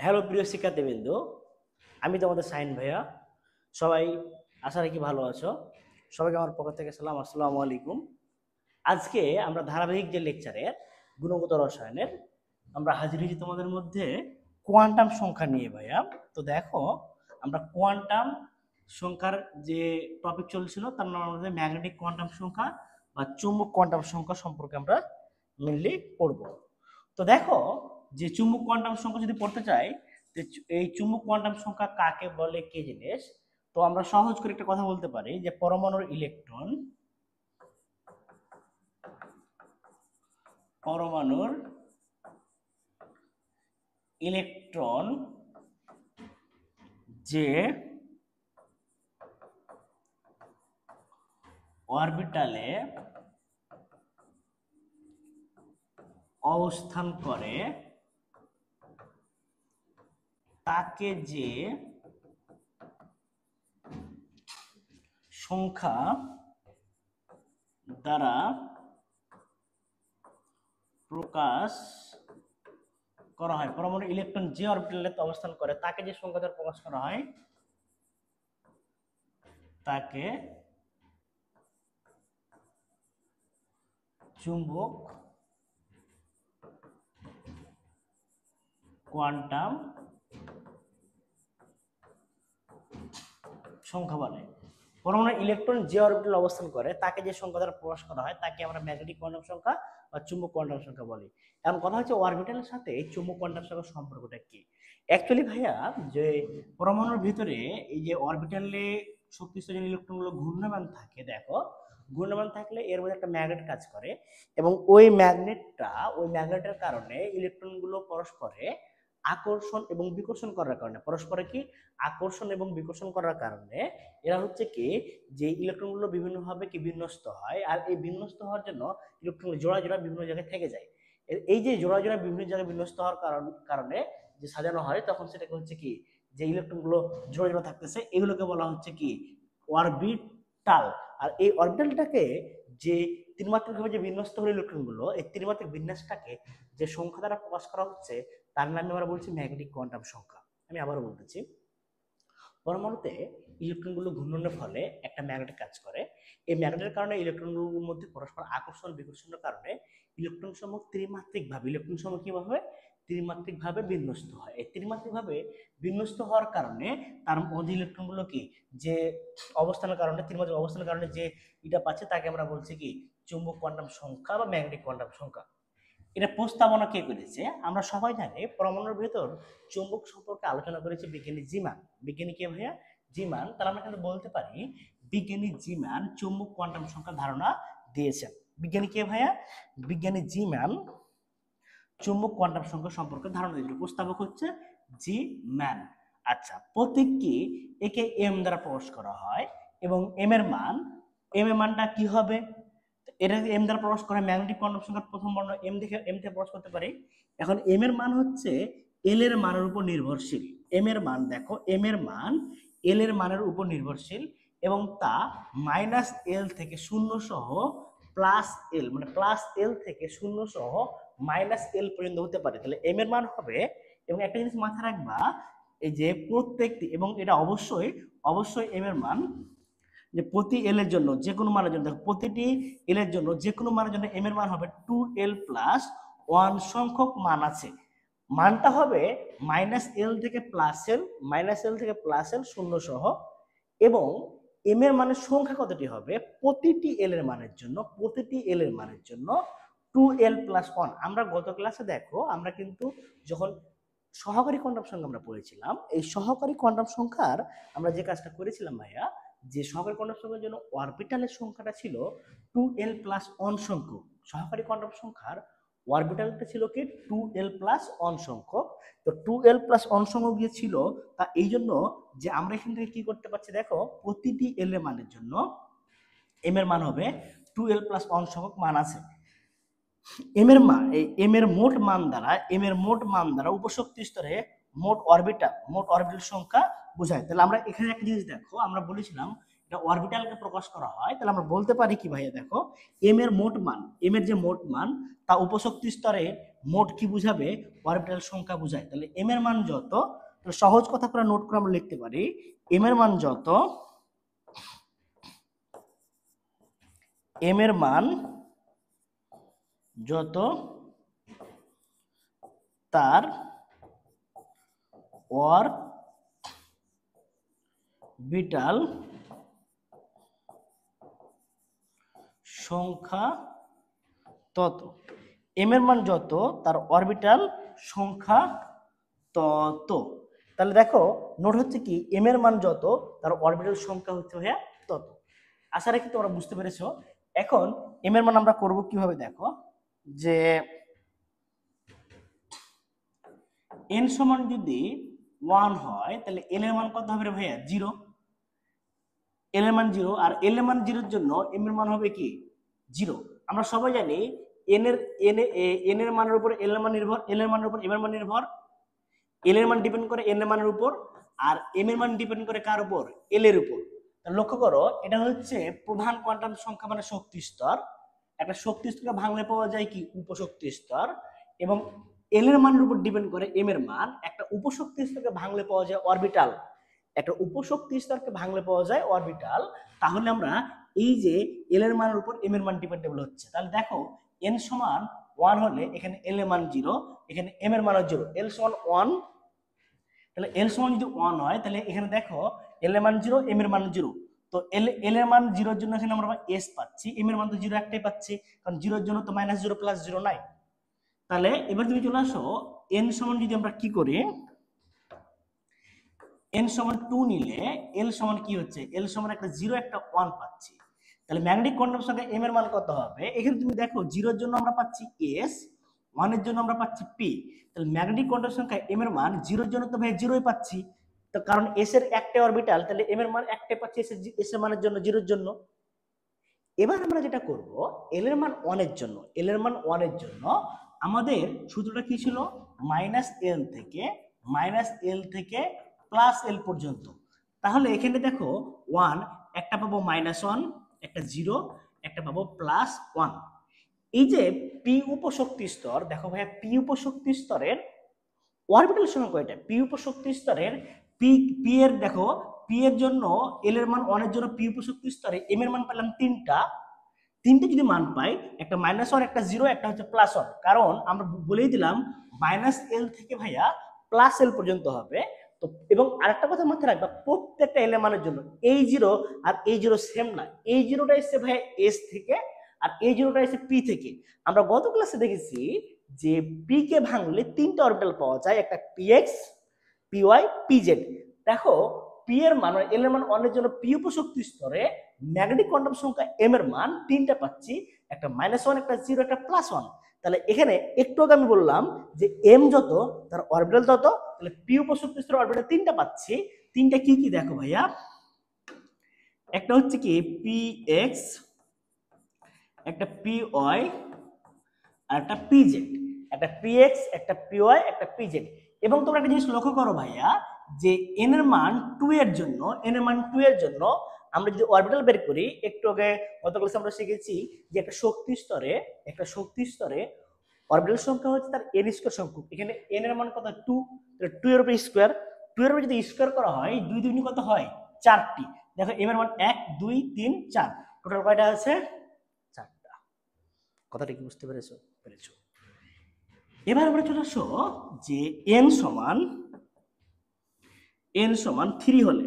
Hello প্রিয় শিক্ষার্থীবৃন্দ, আমি তোমাদের সাইন ভাইয়া। সবাই আশা রাখি ভালো আছো। সবাইকে আমার পক্ষ থেকে সালাম, আসসালামু আলাইকুম। আজকে আমরা ধারাবাহিক যে লেকচারের গুণগত রসায়নের আমরা হাজির হয়েছি তোমাদের মধ্যে কোয়ান্টাম সংখ্যা নিয়ে ভাইয়া। তো দেখো, আমরা কোয়ান্টাম সংখ্যার যে টপিক চলছিল তার নাম আমাদের ম্যাগনেটিক কোয়ান্টাম সংখ্যা বা চুম্বক কোয়ান্টাম সংখ্যা সম্পর্কে আমরা মেনলি পড়বো। তো দেখো, যে চুম্বক কোয়ান্টাম সংখ্যা যদি পড়তে চাই, এই চুম্বক কোয়ান্টাম সংখ্যা কাকে বলে কি জিনিস, তো আমরা সহজ করে একটা কথা বলতে পারি যে পরমাণুর ইলেকট্রন যে অরবিটালে অবস্থান করে তাকে যে সংখ্যা দ্বারা প্রকাশ করা হয়, পরমাণু ইলেকট্রন যে অরবিটালে অবস্থান করে তাকে যে সংখ্যা দ্বারা প্রকাশ করা হয় তাকে চুম্বক কোয়ান্টাম সংখ্যা বলে। পরমাণু ইলেকট্রন যে অরবিটালে অবস্থান করে তাকে যে সংখ্যা দ্বারা প্রকাশ করা হয় তাকে আমরা ম্যাগনেটিক কোয়ান্টাম সংখ্যা বা চুম্বক কোয়ান্টাম সংখ্যা বলি। এখন কথা হচ্ছে, অরবিটালের সাথে এই চুম্বক কোয়ান্টাম সংখ্যার সম্পর্কটা কি? অ্যাকচুয়ালি ভাইয়া, যে পরমাণুর ভিতরে এই যে অরবিটালে শক্তিশালী ইলেকট্রনগুলো ঘূর্ণায়মান থাকে, দেখো ঘূর্ণায়মান থাকলে এর মধ্যে একটা ম্যাগনেট কাজ করে এবং ওই ম্যাগনেটের কারণে ইলেকট্রনগুলো পরস্পরে আকর্ষণ এবং বিকর্ষণ করার কারণে এরা হচ্ছে কি, যে ইলেকট্রনগুলো বিভিন্নভাবে কি বিন্যস্ত হয়, আর এই বিন্যস্ত হওয়ার জন্য ইলেকট্রন জোড়া জোড়া বিভিন্ন জায়গায় থেকে যায়। এই যে জোড়া জোড়া বিভিন্ন জায়গায় বিন্যস্ত হওয়ার কারণে যে সাজানো হয়, তখন সেটাকে হচ্ছে কি, যে ইলেকট্রনগুলো জোড়া জোড়া থাকতেছে এগুলোকে বলা হচ্ছে কি অরবিটাল। আর এই অরবিটালটাকে যে ত্রিমাত্রিকভাবে যে বিন্যস্ত হলো ইলেকট্রনগুলো, এই ত্রিমাত্রিক বিন্যাসটাকে যে সংখ্যা দ্বারা প্রকাশ করা হচ্ছে তার নামে আমরা বলছি ম্যাগনেটিক কোয়ান্টাম সংখ্যা। আমি আবারও বলতেছি, পরমাণুতে ইলেকট্রনগুলো ঘূর্ণনের ফলে একটা ম্যাগনেট কাজ করে। এই ম্যাগনেটের কারণে ইলেকট্রনগুলোর মধ্যে পরস্পর আকর্ষণ বিকর্ষণের কারণে ইলেকট্রন সমূহ ত্রিমাত্রিকভাবে বিন্যস্ত হয়। এই ত্রিমাত্রিকভাবে বিন্যস্ত হওয়ার কারণে তার মধ্যে ইলেকট্রনগুলো কি, যে ত্রিমাত্রিক অবস্থানের কারণে যে এটা পাচ্ছে তাকে আমরা বলছি কি চুম্বক কোয়ান্টাম সংখ্যা বা ম্যাগনেটিক কোয়ান্টাম সংখ্যা। এটা প্রস্তাবনা কে করেছে? আমরা সবাই জানি পরমাণুর ভেতর চুম্বক সম্পর্কে আলোচনা করেছে বিজ্ঞানী জিমান। বিজ্ঞানী কে ভাইয়া? জিমান। তাহলে আমরা কিন্তু বলতে পারি বিজ্ঞানী জিমান চুম্বক কোয়ান্টাম সংখ্যার ধারণা দিয়েছেন। বিজ্ঞানী কে ভাইয়া? বিজ্ঞানী জিমান চুম্বক কোয়ান্টাম সংখ্যা সম্পর্কে ধারণা দিয়েছিল। প্রস্তাবক হচ্ছে জি ম্যান। আচ্ছা, প্রতীক কি? একে এম দ্বারা প্রকাশ করা হয় এবং এম এর মানটা কি হবে? এটা এম দ্বারা প্রকাশ করে ম্যাগনেটিক কোয়ান্টাম সংখ্যার প্রথম বর্ণ এম থেকে প্রকাশ করতে পারি। এখন এম এর মান হচ্ছে এল এর মানের উপর নির্ভরশীল। এম এর মান দেখো, এম এর মান এল এর মানের উপর নির্ভরশীল এবং তা মাইনাস এল থেকে শূন্য সহ প্লাস এল, মানে প্লাস এল থেকে শূন্য সহ মাইনাস এল পর্যন্ত হতে পারে। তাহলে এম এর মান হবে, এবং একটা জিনিস মাথায় রাখবা, এই যে প্রত্যেকটি, এবং এটা অবশ্যই এম এর মান, যে প্রতি এল এর জন্য যে কোনো মানের জন্য, দেখো প্রতিটি এল এর জন্য যে কোনো মানের জন্য এম এর মান হবে 2l প্লাস 1 সংখ্যক মান আছে। মানটা হবে মাইনাস এল থেকে প্লাস এল শূন্য সহ, এবং এম এর মানের সংখ্যা কতটি হবে প্রতিটি এল এর মানের জন্য 2l প্লাস 1। আমরা গত ক্লাসে দেখো, আমরা কিন্তু যখন সহকারী কোয়ান্টাম সংখ্যা আমরা পড়েছিলাম, এই সহকারী কোয়ান্টাম সংখ্যার আমরা যে কাজটা করেছিলাম ভাইয়া, যে সহকারী কোয়ান্টাম সংখ্যার জন্য অরবিটালের সংখ্যাটা ছিল 2l প্লাস 1 সংখ্যক। সহকারী কোয়ান্টাম সংখ্যার অরবিটালটা ছিল কি 2l প্লাস 1 সংখ্যক। তো 2l প্লাস 1 সংখ্যক যে ছিল, তা এই জন্য যে আমরা এখান থেকে কি করতে পারছি, দেখো প্রতিটি এল এর মানের জন্য এম এর মান হবে 2l প্লাস 1 সংখ্যক মান আছে। এম এর মোট মান দ্বারা উপশক্তি স্তরে মোট অরবিটাল সংখ্যা বোঝায়। তাহলে আমরা এখানে একটা জিনিস দেখো, আমরা বলেছিলাম এটা অরবিটালকে প্রকাশ করা হয়, তাহলে আমরা বলতে পারি কি ভাইয়া, দেখো এম এর মোট মান, এম এর যে মোট মান তা উপশক্তি স্তরে মোট কি বুঝাবে, অরবিটাল সংখ্যা বুঝায়। তাহলে এম এর মান যত, তাহলে সহজ কথা করে নোট করে আমরা লিখতে পারি এম এর মান যত, এম এর মান যত তার অরবিটাল সংখ্যা তত, এম এর মান যত তার অরবিটাল সংখ্যা তত। তাহলে দেখো নোট হচ্ছে কি, এম এর মান যত তার অরবিটাল সংখ্যা হচ্ছে ভাইয়া তত। আশা রাখি তোমরা বুঝতে পেরেছো। এখন এম এর মান আমরা করব কিভাবে, দেখো যে n সমান যদি 1 হয় তাহলে n এর মান কত হবে রে ভাইয়া, 0। n এর মান 0, আর n এর মান 0 এর জন্য m এর মান হবে কি 0। আমরা সবাই জানি n এর মানের উপর l এর মান নির্ভর, l এর মানের উপর m এর মান নির্ভর, l এর মান ডিপেন্ড করে n এর মানের উপর, আর m এর মান ডিপেন্ড করে কার উপর, l এর উপর। লক্ষ্য করো এটা হচ্ছে প্রধান কোয়ান্টাম সংখ্যা মানে শক্তি স্তর, একটা শক্তি স্তরকে ভাঙলে পাওয়া যায় কি উপশক্তি স্তর, এবং এল এর মানের উপর ডিপেন্ড করে এম এর মান, একটা উপশক্তি স্তরকে ভাঙলে পাওয়া যায় অরবিটাল, একটা উপশক্তি স্তরকে ভাঙলে পাওয়া যায় অরবিটাল। তাহলে আমরা এই যে এল এর মানের উপর এম এর মান ডিপেন্ডেবল হচ্ছে, তাহলে দেখো এন সমান 1 হলে এখানে এল এর মান 0, এখানে এম এর মান 0, এল সমান 1, তাহলে এল সমান যদি 1 হয় তাহলে এখানে দেখো এল এর মান 0, এম এর মান 0, তো এল এর মান 0 এর জন্য এখানে আমরা এস পাচ্ছি, এম এর মান তো 0 একটাই পাচ্ছি, কারণ 0 এর জন্য তো -0 + 0 নাই। তাহলে এবার তুমি চলে আসো n সমান যদি আমরা কি করি, n সমান 2 নিলে l সমান কি হচ্ছে, l সমান একটা 0 একটা 1 পাচ্ছি। তাহলে ম্যাগনেটিক কোয়ান্টাম সংখ্যা m এর মান কত হবে, এখানে তুমি দেখো 0 এর জন্য আমরা পাচ্ছি s, 1 এর জন্য আমরা পাচ্ছি p। তাহলে ম্যাগনেটিক কোয়ান্টাম সংখ্যা m এর মান 0 এর জন্য তো ভাই 0ই পাচ্ছি, তো কারণ s এর একটাই অরবিটাল, তাহলে m এর মান একটাই পাচ্ছি s এর মানের জন্য 0 এর জন্য। এবার আমরা যেটা করব l এর মান 1 এর জন্য, l এর মান 1 এর জন্য আমাদের সূত্রটা কি ছিল, -l থেকে +l পর্যন্ত। তাহলে এখানে দেখো 1 একটা পাবো -1, একটা 0, একটা পাবো +1। এই যে p উপশক্তি স্তর, দেখো ভাইয়া p উপশক্তি স্তরের অরবিটাল সংখ্যা কয়টা, p উপশক্তি স্তরের p এর দেখো p এর জন্য l এর মান 1 এর জন্য p উপশক্তি স্তরে m এর মান পেলাম 3টা যদি মান পাই, একটা -1, একটা 0, একটা হচ্ছে +1, কারণ আমরা বলেই দিলাম -l থেকে ভাইয়া +l পর্যন্ত হবে। তো এবং আরেকটা কথা মাথায় রাখবা, প্রত্যেকটা l এর মানের জন্য এই 0 আর এই 0 সেম না, এই 0টা এসে ভাইয়া s থেকে, আর এই 0টা এসে p থেকে। আমরা গত ক্লাসে দেখেছি যে p কে ভাঙলে 3টা অরবিটাল পাওয়া যায়, একটা px, py, pz। দেখো p এর মান l এর মান 1 এর জন্য p উপশক্তি স্তরে ম্যাগনেটিক কোয়ান্টাম সংখ্যা m এর মান 3টা পাচ্ছি, একটা -1, একটা 0, একটা +1। তাহলে এখানে একটু আগে আমি বললাম যে m যত তার অরবিটাল তত, তাহলে p উপশক্তি স্তরে অরবিটাল 3টা পাচ্ছি। 3টা কি কি দেখো ভাইয়া, একটা হচ্ছে কি px, একটা py, আর একটা pz, একটা px, একটা py, একটা pz। এবং তোমরা একটা জিনিস লক্ষ্য করো ভাইয়া যে n এর মান 2 এর জন্য, n এর মান 2 এর জন্য আমরা যদি অরবিটাল বের করি, একটু আগে গত ক্লাসে আমরা শিখেছি যে একটা শক্তি স্তরে অরবিটাল সংখ্যা হচ্ছে তার n স্কয়ার সংখ্যক। এখানে n এর মান কত 2, তাহলে 2 এর উপর স্কয়ার, 2 এর উপর যদি স্কয়ার করা হয় 2 দুগুণে কত হয় 4টি। দেখো m এর মান 1 2 3 4, টোটাল কয়টা আছে 4টা। কথাটা কি বুঝতে পেরেছো? এবার আমরা চলে আসো যে n সমান 3 হলে,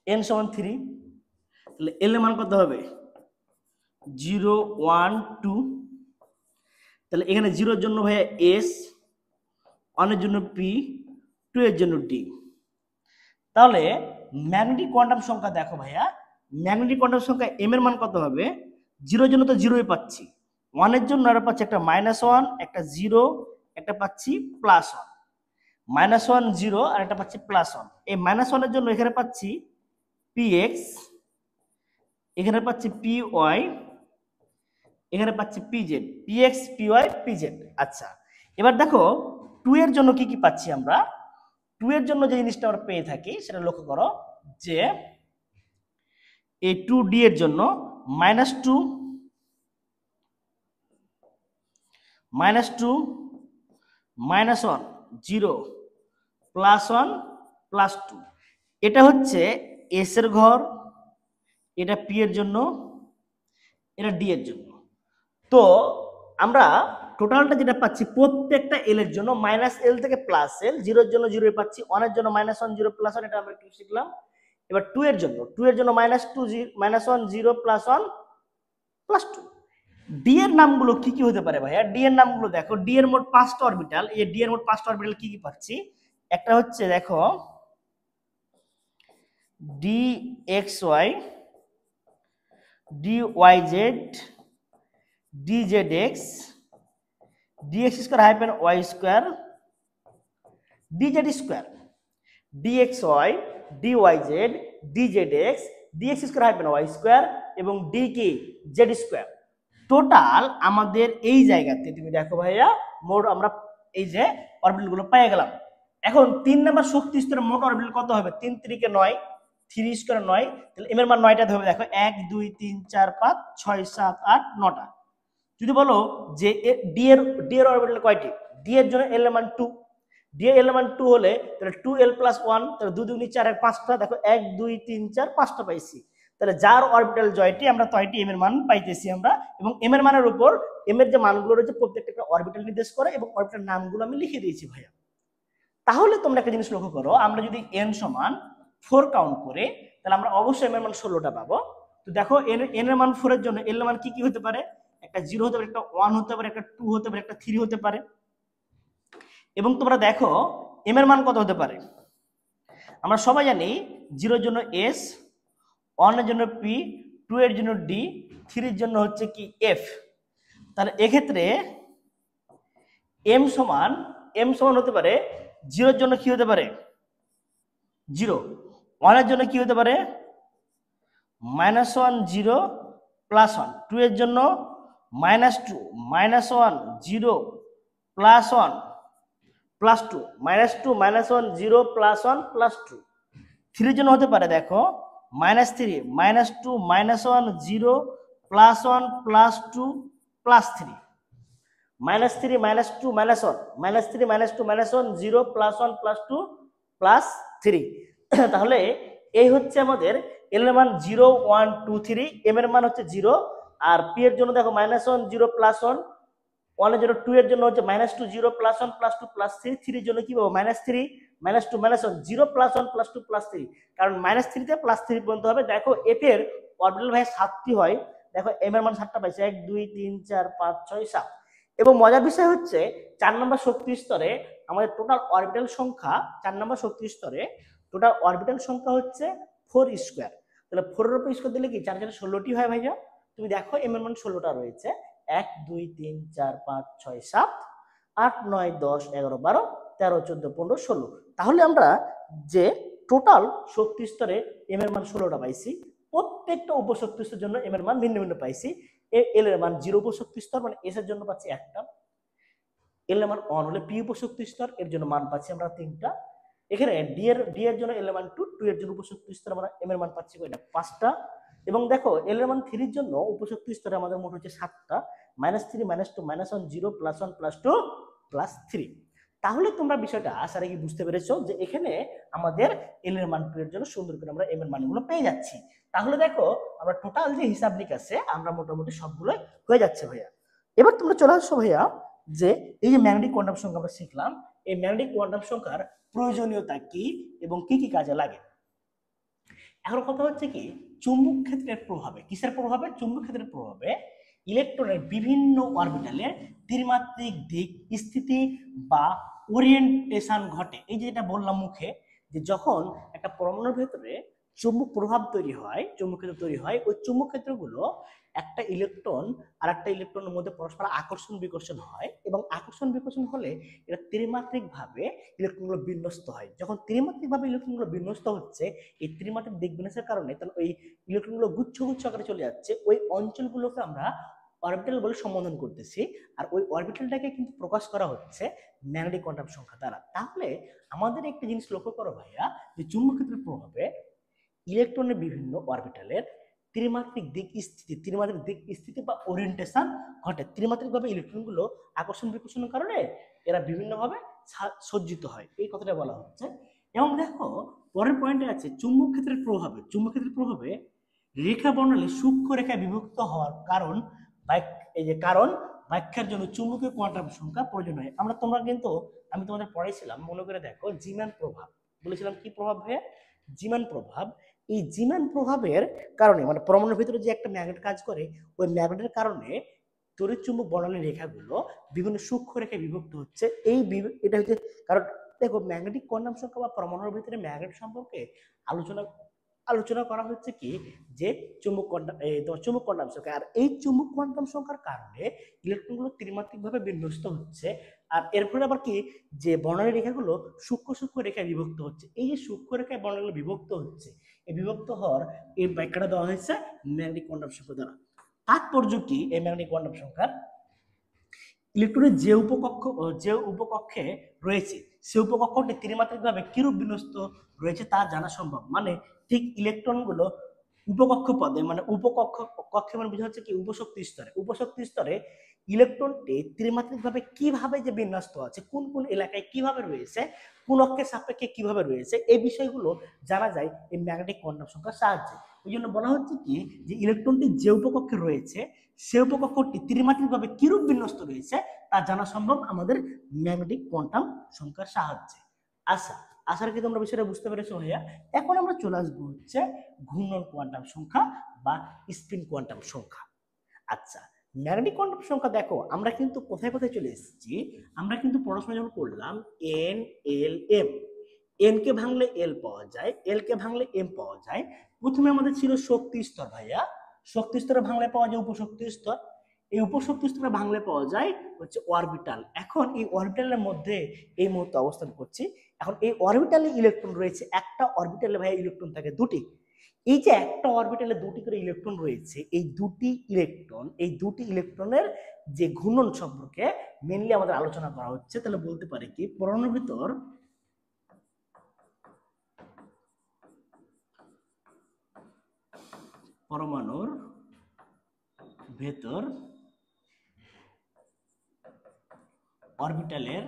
n সমান 3, তাহলে l এর মান কত হবে 0 1 2। তাহলে এখানে 0 এর জন্য ভাইয়া s, 1 এর জন্য p, 2 এর জন্য d। তাহলে ম্যাগনেটিক কোয়ান্টাম সংখ্যা দেখো ভাইয়া, ম্যাগনেটিক কোয়ান্টাম সংখ্যা m এর মান কত হবে, 0 এর জন্য তো 0ই পাচ্ছি, 1 এর জন্য আমরা পাচ্ছি একটা -1, একটা 0, একটা পাচ্ছি +1, -1 0 আর একটা পাচ্ছি +1। এই -1 এর জন্য এখানে পাচ্ছি px, এখানে পাচ্ছি py, এখানে পাচ্ছি pz, px py pz। আচ্ছা এবার দেখো 2 এর জন্য কি কি পাচ্ছি আমরা, 2 এর জন্য যে জিনিসটা আমরা পেয়ে থাকি সেটা লক্ষ্য করো যে এই 2d এর জন্য -2 -2 -1 0 +1 +2, এটা হচ্ছে s এর ঘর, এটা p এর জন্য, এটা d এর জন্য। তো আমরা টোটালটা যেটা পাচ্ছি প্রত্যেকটা l এর জন্য -l থেকে +l, 0 এর জন্য 0 পাচ্ছি, 1 এর জন্য -1 0 +1, এটা আমরা কি শিখলাম। এবার 2 এর জন্য -1 0 +1 +2। ডি এর নামগুলো কি কি হতে পারে ভাইয়া? ডি এর নামগুলো দেখো, ডি এর মোট 5টা অরবিটাল। এই ডি এর মোট 5টা অরবিটাল কি কি পাচ্ছি? একটা হচ্ছে দেখো dxy, dyz, dzx, dx square hyphen y square, dz square, dxy, dyz, dzx, dx square hyphen y square এবং d কি z স্কয়ার। টোটাল আমাদের এই জায়গাতে তুমি দেখো ভাইয়া মোট আমরা এই যে অরবিটাল গুলো পেয়ে গেলাম। এখন 3 নাম্বার শক্তি স্তরের মোট অরবিটাল কত হবে? 3 3 কে 9, 3 স্কয়ার 9, তাহলে এম এর মান 9টা হবে। দেখো 1 2 3 4 5 6 7 8 9টা। যদি বলো যে ডি এর অরবিটাল কয়টি? ডি এর জন্য এল এর মান 2, ডি এর এল এর মান 2 হলে তাহলে 2l + 1, তাহলে 2 2 4 5টা। দেখো 1 2 3 4 5টা পাইছি। তাহলে যার অরবিটাল জয়টি আমরা তয়টি এম এর মান পাইতেছি আমরা, এবং এম এর মানের উপর এম এর যে মানগুলো রয়েছে প্রত্যেকটা একটা অরবিটাল নির্দেশ করে, এবং অরবিটাল নামগুলো আমি লিখে দিয়েছি ভাইয়া। তাহলে তোমরা একটা জিনিস লক্ষ্য করো, আমরা যদি n সমান 4 কাউন্ট করে তাহলে আমরা অবশ্যই এম এর মান 16টা পাবো। তো দেখো n এর মান 4 এর জন্য l এর মান কি কি হতে পারে? একটা 0 হতে পারে, একটা 1 হতে পারে, একটা 2 হতে পারে, একটা 3 হতে পারে। এবং তোমরা দেখো এম এর মান কত হতে পারে? আমরা সবাই জানি 0 এর জন্য s, 1 এর জন্য p, 2 এর জন্য d, 3 এর জন্য হচ্ছে কি f। তাহলে এক্ষেত্রে m সমান হতে পারে 0 এর জন্য কি হতে পারে? 0, 1 এর জন্য কি হতে পারে? -1 0 +1, 2 এর জন্য -2 -1 0 +1 +2, -2 -1 0 +1 +2। 3 এর জন্য হতে পারে দেখো -3 -2 -1 0 +1 +2 +3, -3 -2 -1 -3 -2 -1 0 +1 +2 +3। তাহলে এই হচ্ছে আমাদের এল এর মান 0 1 2 3, এম এর মান হচ্ছে 0, আর পি এর জন্য দেখো -1 0 +1, 1 এর জন্য 2 এর জন্য হচ্ছে -2 0 +1 +2 +3, 3 এর জন্য কি পাবো? -3 -2 -1 0 +1 +2 +3, কারণ -3 তে +3 পর্যন্ত হবে। দেখো এফ এর অরবিটাল ভাই 7টি হয়। দেখো এম এর মান 7টা পাইছে, 1 2 3 4 5 6 7। এবং মজার বিষয় হচ্ছে 4 নম্বর শক্তি স্তরে আমাদের টোটাল অরবিটাল সংখ্যা, 4 নম্বর শক্তি স্তরে টোটাল অরবিটাল সংখ্যা হচ্ছে 4 স্কয়ার। তাহলে 4 এর উপর স্কয়ার দিলে কি 4 4 16টি হয় ভাইয়া। তুমি দেখো এম এর মান 16টা রয়েছে, 1 2 3 4 5 6 7 8 9 10 11 12 13 14 15 16। তাহলে আমরা যে টোটাল শক্তি স্তরে এম এর মান 16টা পাইছি, প্রত্যেকটা উপশক্তি স্তরের জন্য এম এর মান ভিন্ন ভিন্ন পাইছি। এল এর মান 0 উপশক্তি স্তর মানে এস এর জন্য পাচ্ছি একটা, এল এর মান 1 হলে পি উপশক্তি স্তর, এর জন্য মান পাচ্ছি আমরা 3টা। এখানে ডি এর জন্য এল এর মান 2, 2 এর জন্য উপশক্তি স্তর আমরা এম এর মান পাচ্ছি কয়টা? 5টা। এবং দেখো এল এর মান 3 এর জন্য উপশক্তি স্তরে আমাদের মোট হচ্ছে 7টা, -3 -2 -1 0 +1 +2 +3। তাহলে তোমরা বিষয়টা আশা রাখি বুঝতে পেরেছো যে এখানে আমাদের এল এর মান 2 এর জন্য সুন্দর করে আমরা এম এর মানগুলো পেয়ে যাচ্ছি। তাহলে দেখো আমরা টোটাল যে হিসাব নিকাশে আমরা মোটামুটি সবগুলো হয়ে যাচ্ছে ভাইয়া। এবার তোমরা চলে আসো ভাইয়া যে এই যে ম্যাগনেটিক কোয়ান্টাম সংখ্যা আমরা শিখলাম, এই ম্যাগনেটিক কোয়ান্টাম সংখ্যার প্রয়োজনীয়তা কি এবং কি কি কাজে লাগে। এখন কথা হচ্ছে কি চুম্বক ক্ষেত্রের প্রভাবে, কিসের প্রভাবে? চুম্বক ক্ষেত্রের প্রভাবে ইলেকট্রনের বিভিন্ন অরবিটালের ত্রিমাত্রিক দিক স্থিতি বা ওরিয়েন্টেশন ঘটে। এই যে যেটা বললাম মুখে, যে যখন একটা পরমাণুর ভেতরে চুম্বক প্রভাব তৈরি হয়, চুম্বক ক্ষেত্র তৈরি হয়, ওই চুম্বক ক্ষেত্রগুলো একটা ইলেকট্রন আর একটা ইলেকট্রনের মধ্যে পরস্পর আকর্ষণ বিকর্ষণ হয়, এবং আকর্ষণ বিকর্ষণ হলে এটা ত্রিমাত্রিক ভাবে ইলেকট্রনগুলো বিন্যস্ত হয়। যখন ত্রিমাত্রিক ভাবে ইলেকট্রনগুলো বিন্যস্ত হচ্ছে, এই ত্রিমাত্রিক দিক বিন্যাসের কারণে তখন ওই ইলেকট্রনগুলো গুচ্ছ গুচ্ছ আকারে চলে যাচ্ছে, ওই অঞ্চলগুলোকে আমরা অরবিটাল বলে সম্বোধন করতেছি। আর ওই অরবিটালটাকে কিন্তু প্রকাশ করা হচ্ছে ম্যাগনেটিক কোয়ান্টাম সংখ্যা দ্বারা। তাহলে আমাদের একটা জিনিস লক্ষ্য করো ভাইয়া, যে চুম্বক ক্ষেত্রের প্রভাবে ইলেকট্রনের বিভিন্ন অরবিটালের ত্রিমাত্রিক দিক স্থিতি বা ওরিয়েন্টেশন ঘটে। ত্রিমাত্রিকভাবে ইলেকট্রনগুলো আকর্ষণ বিকর্ষণের কারণে এরা বিভিন্নভাবে সজ্জিত হয়, এই কথাটা বলা হচ্ছে। এবং দেখো পরের পয়েন্টে আছে চুম্বক ক্ষেত্রের প্রভাবে। চুম্বক ক্ষেত্রের প্রভাবে রেখা বর্ণালী সূক্ষ্ম রেখায় বিভক্ত হওয়ার কারণ ব্যাখ্যার জন্য চুম্বকীয় কোয়ান্টাম সংখ্যা প্রয়োজন হয়। তোমরা কিন্তু আমি তোমাদের পড়াইছিলাম, মনে করে দেখো জিম্যান প্রভাব বলেছিলাম। কি প্রভাব ভাইয়া? জিম্যান প্রভাব। এই জিম্যান প্রভাবের কারণে মানে পরমাণুর ভিতরে যে একটা ম্যাগনেট কাজ করে, ওই ম্যাগনেটের কারণে তড়িৎ চুম্বক বর্ণালী রেখাগুলো বিভিন্ন সূক্ষ্ম রেখায় বিভক্ত হচ্ছে। এটা হচ্ছে কারণ। দেখো ম্যাগনেটিক কোয়ান্টাম সংখ্যা বা পরমাণুর ভিতরে ম্যাগনেট সম্পর্কে আলোচনা করা হচ্ছে কি যে চুম্বক কোয়ান্টাম সংখ্যা। আর এই চুম্বক কোয়ান্টাম সংখ্যার কারণে ইলেকট্রনগুলো ত্রিমাত্রিকভাবে বিন্যস্ত হচ্ছে। আর এর ফলে আবার কি যে বর্ণালী রেখাগুলো সূক্ষ্ম রেখায় বিভক্ত হচ্ছে। এই যে সূক্ষ্ম রেখায় বর্ণালীগুলো বিভক্ত হচ্ছে, এই বিভক্ত হওয়ার এই ব্যাখ্যাটা দেওয়া হয়েছে ম্যাগনেটিক কোয়ান্টাম সংখ্যা দ্বারা। তাৎপর্য কি এই ম্যাগনেটিক কোয়ান্টাম সংখ্যার? ইলেকট্রনের যে উপকক্ষে রয়েছে সে উপকক্ষটি ত্রিমাত্রিকভাবে কিরূপ বিন্যস্ত রয়েছে তা জানা সম্ভব। মানে ঠিক ইলেকট্রনগুলো উপকক্ষ পদে মানে কক্ষে মানে বোঝা হচ্ছে কি উপশক্তি স্তরে ইলেকট্রনটি ত্রিমাত্রিকভাবে কিভাবে যে বিন্যস্ত আছে, কোন কোন এলাকায় কিভাবে রয়েছে, কোন অক্ষের সাপেক্ষে কিভাবে রয়েছে, এই বিষয়গুলো জানা যায় এই ম্যাগনেটিক কোয়ান্টাম সংখ্যার সাহায্যে। ওই জন্য বলা হচ্ছে কি যে ইলেকট্রনটি যে উপকক্ষে রয়েছে সে উপকক্ষটি ত্রিমাত্রিকভাবে কিরূপ বিন্যস্ত রয়েছে তা জানা সম্ভব আমাদের ম্যাগনেটিক কোয়ান্টাম সংখ্যার সাহায্যে। আশা রাখি তোমরা বিষয়টা বুঝতে পেরেছো ভাইয়া। এখন আমরা চলে আসবো হচ্ছে ঘূর্ণন কোয়ান্টাম সংখ্যা বা স্পিন কোয়ান্টাম সংখ্যা। আচ্ছা, ম্যাগনেটিক কোয়ান্টাম সংখ্যা দেখো আমরা কিন্তু কোথায় চলে এসেছি। আমরা কিন্তু পড়াশোনা যখন করলাম এন এল এম, এন কে ভাঙলে এল পাওয়া যায়, এল কে ভাঙলে এম পাওয়া যায়। প্রথমে আমাদের ছিল শক্তি স্তর ভাইয়া, শক্তি স্তরে ভাঙলে পাওয়া যায় উপশক্তি স্তর, এই উপশক্তি স্তরে ভাঙলে পাওয়া যায় হচ্ছে অরবিটাল। এখন এই অরবিটালের মধ্যে এই মুহূর্তে অবস্থান করছি। এখন এই অরবিটালে ইলেকট্রন রয়েছে, একটা অরবিটালে ভাইয়া ইলেকট্রন থাকে দুটি। এই যে একটা অরবিটালে দুটি করে ইলেকট্রন রয়েছে, এই দুটি ইলেকট্রনের যে ঘূর্ণন সম্পর্কে মেইনলি আমাদের আলোচনা করা হচ্ছে। তাহলে বলতে পারি কি পরমাণুর ভেতর অরবিটালের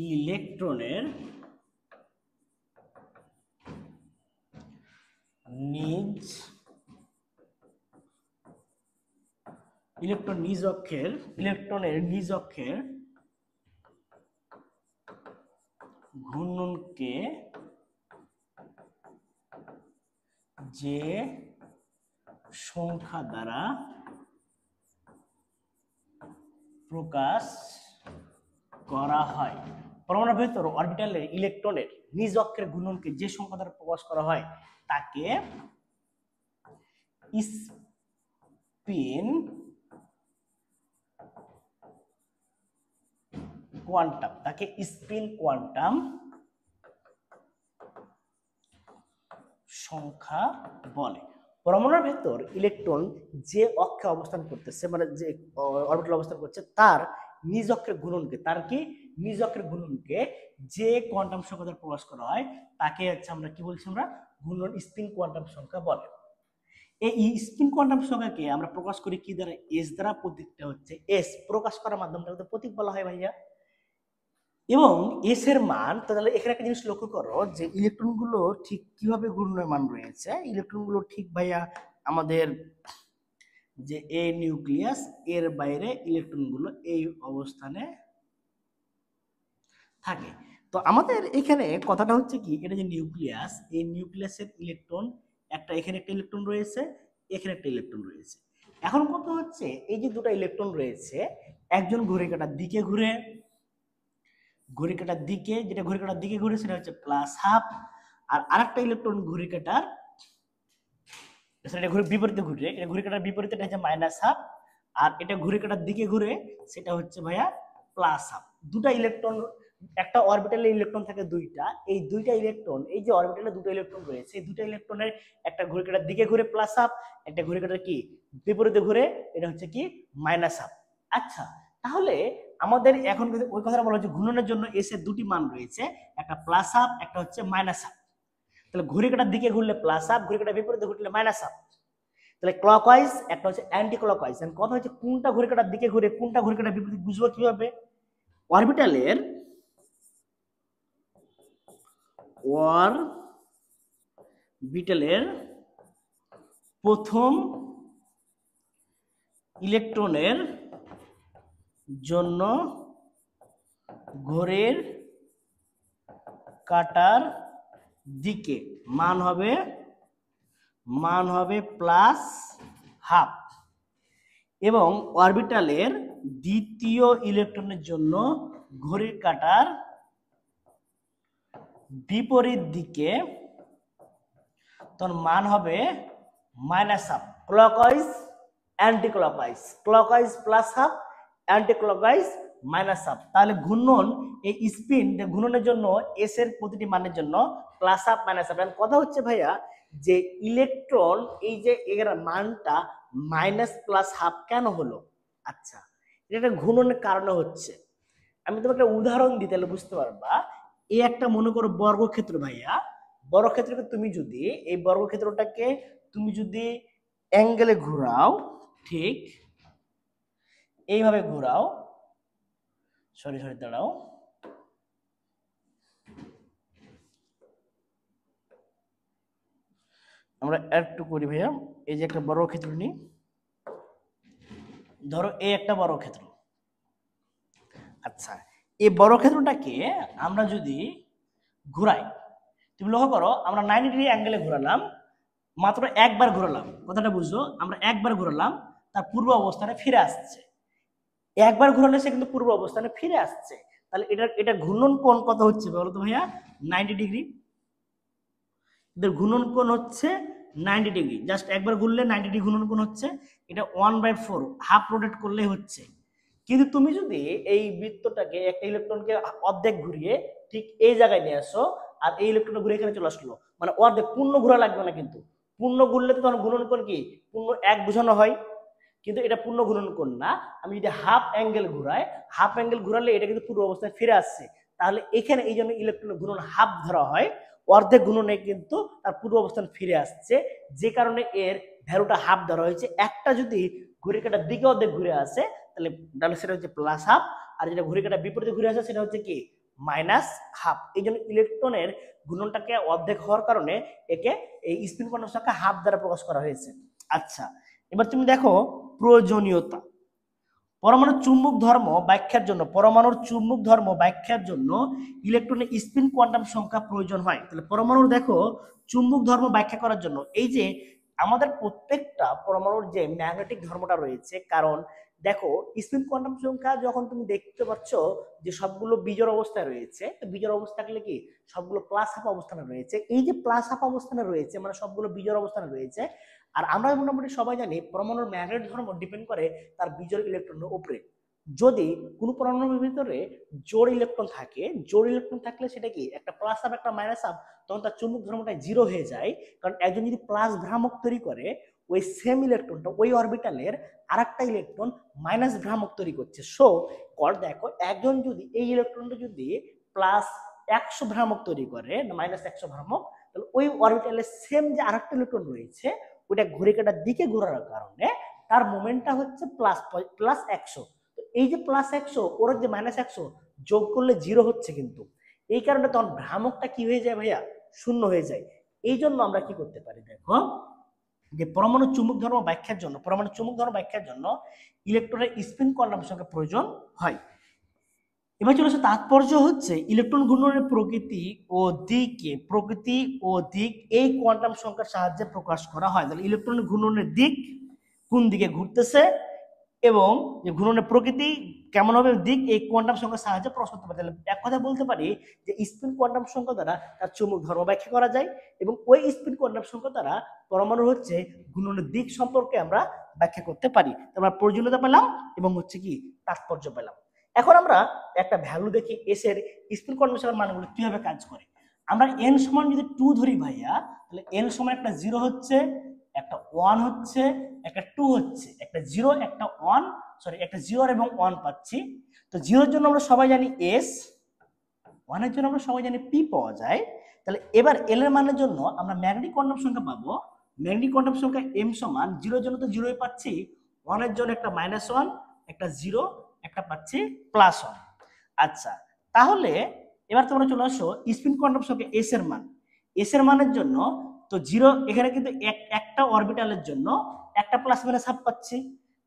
ইলেকট্রনের নিজ অক্ষের ঘূর্ণনকে যে সংখ্যা দ্বারা প্রকাশ করা হয়। পরমাণুর ভেতর অরবিটালের ইলেকট্রনের নিজ অক্ষের ঘূর্ণনকে যে সংখ্যা দ্বারা প্রকাশ করা হয় তাকে স্পিন কোয়ান্টাম সংখ্যা বলে। পরমাণুর ভেতর ইলেকট্রন যে অক্ষে অবস্থান করতেছে মানে যে অরবিটাল অবস্থান করছে তার নিজ অক্ষের ঘূর্ণনকে যে কোয়ান্টাম সংখ্যা দ্বারা প্রকাশ করা হয় তাকে হচ্ছে আমরা কি বলছি, আমরা ঘূর্ণন স্পিন কোয়ান্টাম সংখ্যা বলে। এই স্পিন কোয়ান্টাম সংখ্যাকে আমরা প্রকাশ করি কি দ্বারা? এস দ্বারা। প্রতীকটা হচ্ছে এস, প্রকাশ করার মাধ্যমটাকে প্রতীক বলা হয় ভাইয়া। এবং এস এর মান, তাহলে এখানে একটা জিনিস লক্ষ্য করো যে ইলেকট্রনগুলো ঠিক কিভাবে ঘূর্ণায়মান রয়েছে। ইলেকট্রনগুলো ঠিক ভাইয়া আমাদের যে এ নিউক্লিয়াস এর বাইরে ইলেকট্রনগুলো এই অবস্থানে থাকে। তো আমাদের এখানে কথাটা হচ্ছে কি, এটা যে নিউক্লিয়াস, এই নিউক্লিয়াসের ইলেকট্রন এখানে একটা ইলেকট্রন রয়েছে, এখানে একটা ইলেকট্রন রয়েছে। এখন কথা হচ্ছে এই যে দুটো ইলেকট্রন রয়েছে, একজন ঘড়ি কাঁটার দিকে ঘুরে, যেটা ঘড়ি কাঁটার দিকে ঘুরে সেটা হচ্ছে প্লাস হাফ, আর আরেকটা ইলেকট্রন ঘড়ি কাঁটার বিপরীতে ঘুরে, এটা ঘড়ি কাঁটার বিপরীতে হচ্ছে মাইনাস হাফ, আর এটা ঘড়ি কাঁটার দিকে ঘুরে সেটা হচ্ছে ভাইয়া প্লাস হাফ। দুটা ইলেকট্রন, একটা অরবিটালে ইলেকট্রন থাকে দুইটা, এই দুইটা ইলেকট্রন, এই যে অরবিটালে দুটো ইলেকট্রন রয়েছে, এই দুটো ইলেকট্রনের একটা ঘড়ি কাঁটার দিকে ঘুরে প্লাস হাফ, একটা ঘড়ি কাঁটার কি বিপরীতে ঘুরে এটা হচ্ছে কি মাইনাস হাফ। আচ্ছা, তাহলে আমাদের এখন ওই কথাটা বলা হচ্ছে ঘূর্ণনের জন্য এস এর দুটি মান রয়েছে, একটা প্লাস হাফ একটা হচ্ছে মাইনাস হাফ। তাহলে ঘড়ি কাঁটার দিকে ঘুরলে প্লাস হাফ, ঘড়ি কাঁটার বিপরীতে ঘুরলে মাইনাস হাফ। তাহলে ক্লকওয়াইজ, একটা হচ্ছে অ্যান্টি ক্লকওয়াইজ। এন্ড কথা হচ্ছে কোনটা ঘড়ি কাঁটার দিকে ঘুরে কোনটা ঘড়ি কাঁটার বিপরীতে বুঝবো কিভাবে? অরবিটালের প্রথম ইলেকট্রনের জন্য ঘড়ির কাঁটার দিকে মান হবে প্লাস হাফ, এবং অরবিটালের দ্বিতীয় ইলেকট্রনের জন্য ঘড়ির কাঁটার বিপরীত দিকে তখন মান হবে minus half. Clockwise anti clockwise, clockwise plus half, anti clockwise minus half. তাহলে ঘূর্ণন, এই স্পিন ঘূর্ণনের জন্য এস এর প্রতিটি মানের জন্য প্লাস হাফ মাইনাস হাফ। কথা হচ্ছে ভাইয়া যে ইলেকট্রন এই যে এর মানটা মাইনাস প্লাস হাফ কেন হলো? আচ্ছা, এটা ঘূর্ণনের কারণে হচ্ছে। আমি তোমাকে একটা উদাহরণ দিই তাহলে বুঝতে পারবা। এই একটা মনে করো বর্গক্ষেত্র ভাইয়া, বর্গক্ষেত্রকে তুমি যদি এই বর্গক্ষেত্রটাকে তুমি যদি অ্যাঙ্গেলে ঘোরাও, ঠিক এইভাবে ঘোরাও, সরি দাঁড়াও, আমরা একটু করি ভাইয়া। এই যে একটা বর্গক্ষেত্র নিই, ধরো এই একটা বর্গক্ষেত্র। আচ্ছা, এই বর্গক্ষেত্রটাকে আমরা যদি ঘুরাই, তুমি লক্ষ্য করো আমরা 90 ডিগ্রি অ্যাঙ্গেলে ঘোরালাম, মাত্র একবার ঘোরালাম, কথাটা বুঝছো? আমরা একবার ঘোরালাম, তার পূর্ব অবস্থানে ফিরে আসছে। একবার ঘোরালে সে কিন্তু পূর্ব অবস্থানে ফিরে আসছে। তাহলে এটা ঘূর্ণন কোণ কত হচ্ছে বলো তো ভাইয়া? 90 ডিগ্রি। এদের ঘূর্ণন কোণ হচ্ছে 90 ডিগ্রি। জাস্ট একবার ঘুরলে 90 ডিগ্রি ঘূর্ণন কোণ হচ্ছে। এটা 1/4 হাফ রোটেট করলে হচ্ছে। কিন্তু তুমি যদি এই বৃত্তটাকে একটা ইলেকট্রনকে অর্ধেক ঘুরিয়ে ঠিক এই জায়গায় নিয়ে আসো, আর এই ইলেকট্রন ঘুরে এখানে চলে আসলো, মানে অর্ধেক, পূর্ণ ঘোরা লাগবে না। কিন্তু পূর্ণ ঘুরলে তো তখন ঘূর্ণন কোণ কি পূর্ণ এক বোঝানো হয়, কিন্তু এটা পূর্ণ ঘূর্ণন কোণ না। আমি যদি হাফ অ্যাঙ্গেল ঘুরাই, হাফ অ্যাঙ্গেল ঘুরালে এটা কিন্তু পূর্ব অবস্থায় ফিরে আসছে। তাহলে এখানে এই জন্য ইলেকট্রনের ঘূর্ণন হাফ ধরা হয়, অর্ধেক ঘূর্ণনে কিন্তু তার পূর্ব অবস্থান ফিরে আসছে, যে কারণে এর ভ্যালুটা হাফ ধরা হয়েছে। একটা যদি ঘড়ি কাঁটার দিকে অর্ধেক ঘুরে আসে তাহলে সেটা হচ্ছে প্লাস হাফ, আর যেটা ঘড়ি কাঁটার বিপরীতে ঘুরে আসে সেটা হচ্ছে কি মাইনাস হাফ। এই জন্য ইলেকট্রনের ঘূর্ণনটাকে অর্ধেক হওয়ার কারণে একে এই স্পিন কোণের সংখ্যা হাফ দ্বারা প্রকাশ করা হয়েছে। আচ্ছা, এবার তুমি দেখো প্রয়োজনীয়তা। পরমাণুর চুম্বক ধর্ম ব্যাখ্যার জন্য ইলেকট্রনের স্পিন কোয়ান্টাম সংখ্যা প্রয়োজন হয়। তাহলে পরমাণুর দেখো চুম্বক ধর্ম ব্যাখ্যা করার জন্য এই যে আমাদের প্রত্যেকটা পরমাণুর যে ম্যাগনেটিক ধর্মটা রয়েছে, কারণ দেখো স্পিন কোয়ান্টাম সংখ্যা যখন তুমি দেখতে পাচ্ছ যে সবগুলো বিজোড় অবস্থায় রয়েছে, তো বিজোড় অবস্থা থাকলে কি সবগুলো প্লাস হাফ অবস্থানে রয়েছে। এই যে প্লাস হাফ অবস্থানে রয়েছে মানে সবগুলো বিজোড় অবস্থানে রয়েছে। আর আমরা মোটামুটি সবাই জানি পরমাণুর ম্যাগনেটিক ধর্ম ডিপেন্ড করে তার বিজোড় ইলেকট্রনের উপরে। যদি কোনো পরমাণুর ভিতরে জোড় ইলেকট্রন থাকলে সেটা কি একটা প্লাস হাফ একটা মাইনাস হাফ, তখন তার চুম্বক ধর্মটা জিরো হয়ে যায়। কারণ একজন যদি প্লাস ভ্রামক তৈরি করে, ওই সেম ইলেকট্রনটা ওই অরবিটালের আরেকটা ইলেকট্রন মাইনাস ভ্রামক তৈরি করছে। সো দেখো একজন যদি এই ইলেকট্রনটা যদি প্লাস 100 ভ্রামক তৈরি করে, মাইনাস 100 ভ্রামক, তাহলে ওই অরবিটালের সেম যে আরেকটা ইলেকট্রন রয়েছে ওইটা ঘড়ি কাঁটার দিকে ঘোরার কারণে তার মোমেন্টটা হচ্ছে প্লাস 100। তো এই যে প্লাস 100 ওর যে মাইনাস 100 যোগ করলে জিরো হচ্ছে, কিন্তু এই কারণে তখন ভ্রামকটা কি হয়ে যায় ভাইয়া? শূন্য হয়ে যায়। এই জন্য আমরা কি করতে পারি দেখো, যে পরমাণু চুম্বক ধর্ম ব্যাখ্যার জন্য ইলেকট্রনের স্পিন কোয়ান্টাম সংখ্যা প্রয়োজন হয়। এবার চলে আসে তাৎপর্য হচ্ছে ইলেকট্রন ঘূর্ণনের প্রকৃতি ও দিক এই কোয়ান্টাম সংখ্যার সাহায্যে প্রকাশ করা হয়। তাহলে ইলেকট্রনের ঘূর্ণনের দিক কোন দিকে ঘুরতেছে এবং যে ঘূর্ণনের প্রকৃতি কেমন হবে দিক এই কোয়ান্টাম সংখ্যার সাহায্যে প্রকাশ করতে পারি। তাহলে এক কথা বলতে পারি যে স্পিন কোয়ান্টাম সংখ্যা দ্বারা তার চুম্বক ধর্ম ব্যাখ্যা করা যায়, এবং ওই স্পিন কোয়ান্টাম সংখ্যা দ্বারা পরমাণু হচ্ছে ঘূর্ণনের দিক সম্পর্কে আমরা ব্যাখ্যা করতে পারি। আমরা প্রয়োজনীয়তা পেলাম এবং হচ্ছে কি তাৎপর্য পেলাম। এখন আমরা একটা ভ্যালু দেখি এস এর স্পিন কোয়ান্টাম সংখ্যার মানগুলো কিভাবে কাজ করে। আমরা n সমান যদি 2 ধরি ভাইয়া, তাহলে n সমান একটা 0 হচ্ছে, একটা 1 হচ্ছে, একটা 2 হচ্ছে, একটা 0 একটা 1, সরি একটা 0 এবং 1 পাচ্ছি। তো 0 এর জন্য আমরা সবাই জানি s, 1 এর জন্য আমরা সবাই জানি p পাওয়া যায়। তাহলে এবার এল এর মানের জন্য আমরা ম্যাগনেটিক কোয়ান্টাম সংখ্যা পাবো। ম্যাগনেটিক কোয়ান্টাম সংখ্যা m সমান 0 এর জন্য তো 0ই পাচ্ছি, 1 এর জন্য একটা -1, একটা 0, একটা পাচ্ছি +1। আচ্ছা, তাহলে এবার তোমরা চলে আসো স্পিন কোয়ান্টাম সংখ্যা s এর মান। s এর মানের জন্য তো 0 এখানে কিন্তু একটা অরবিটালের জন্য একটা +-হাফ পাচ্ছি,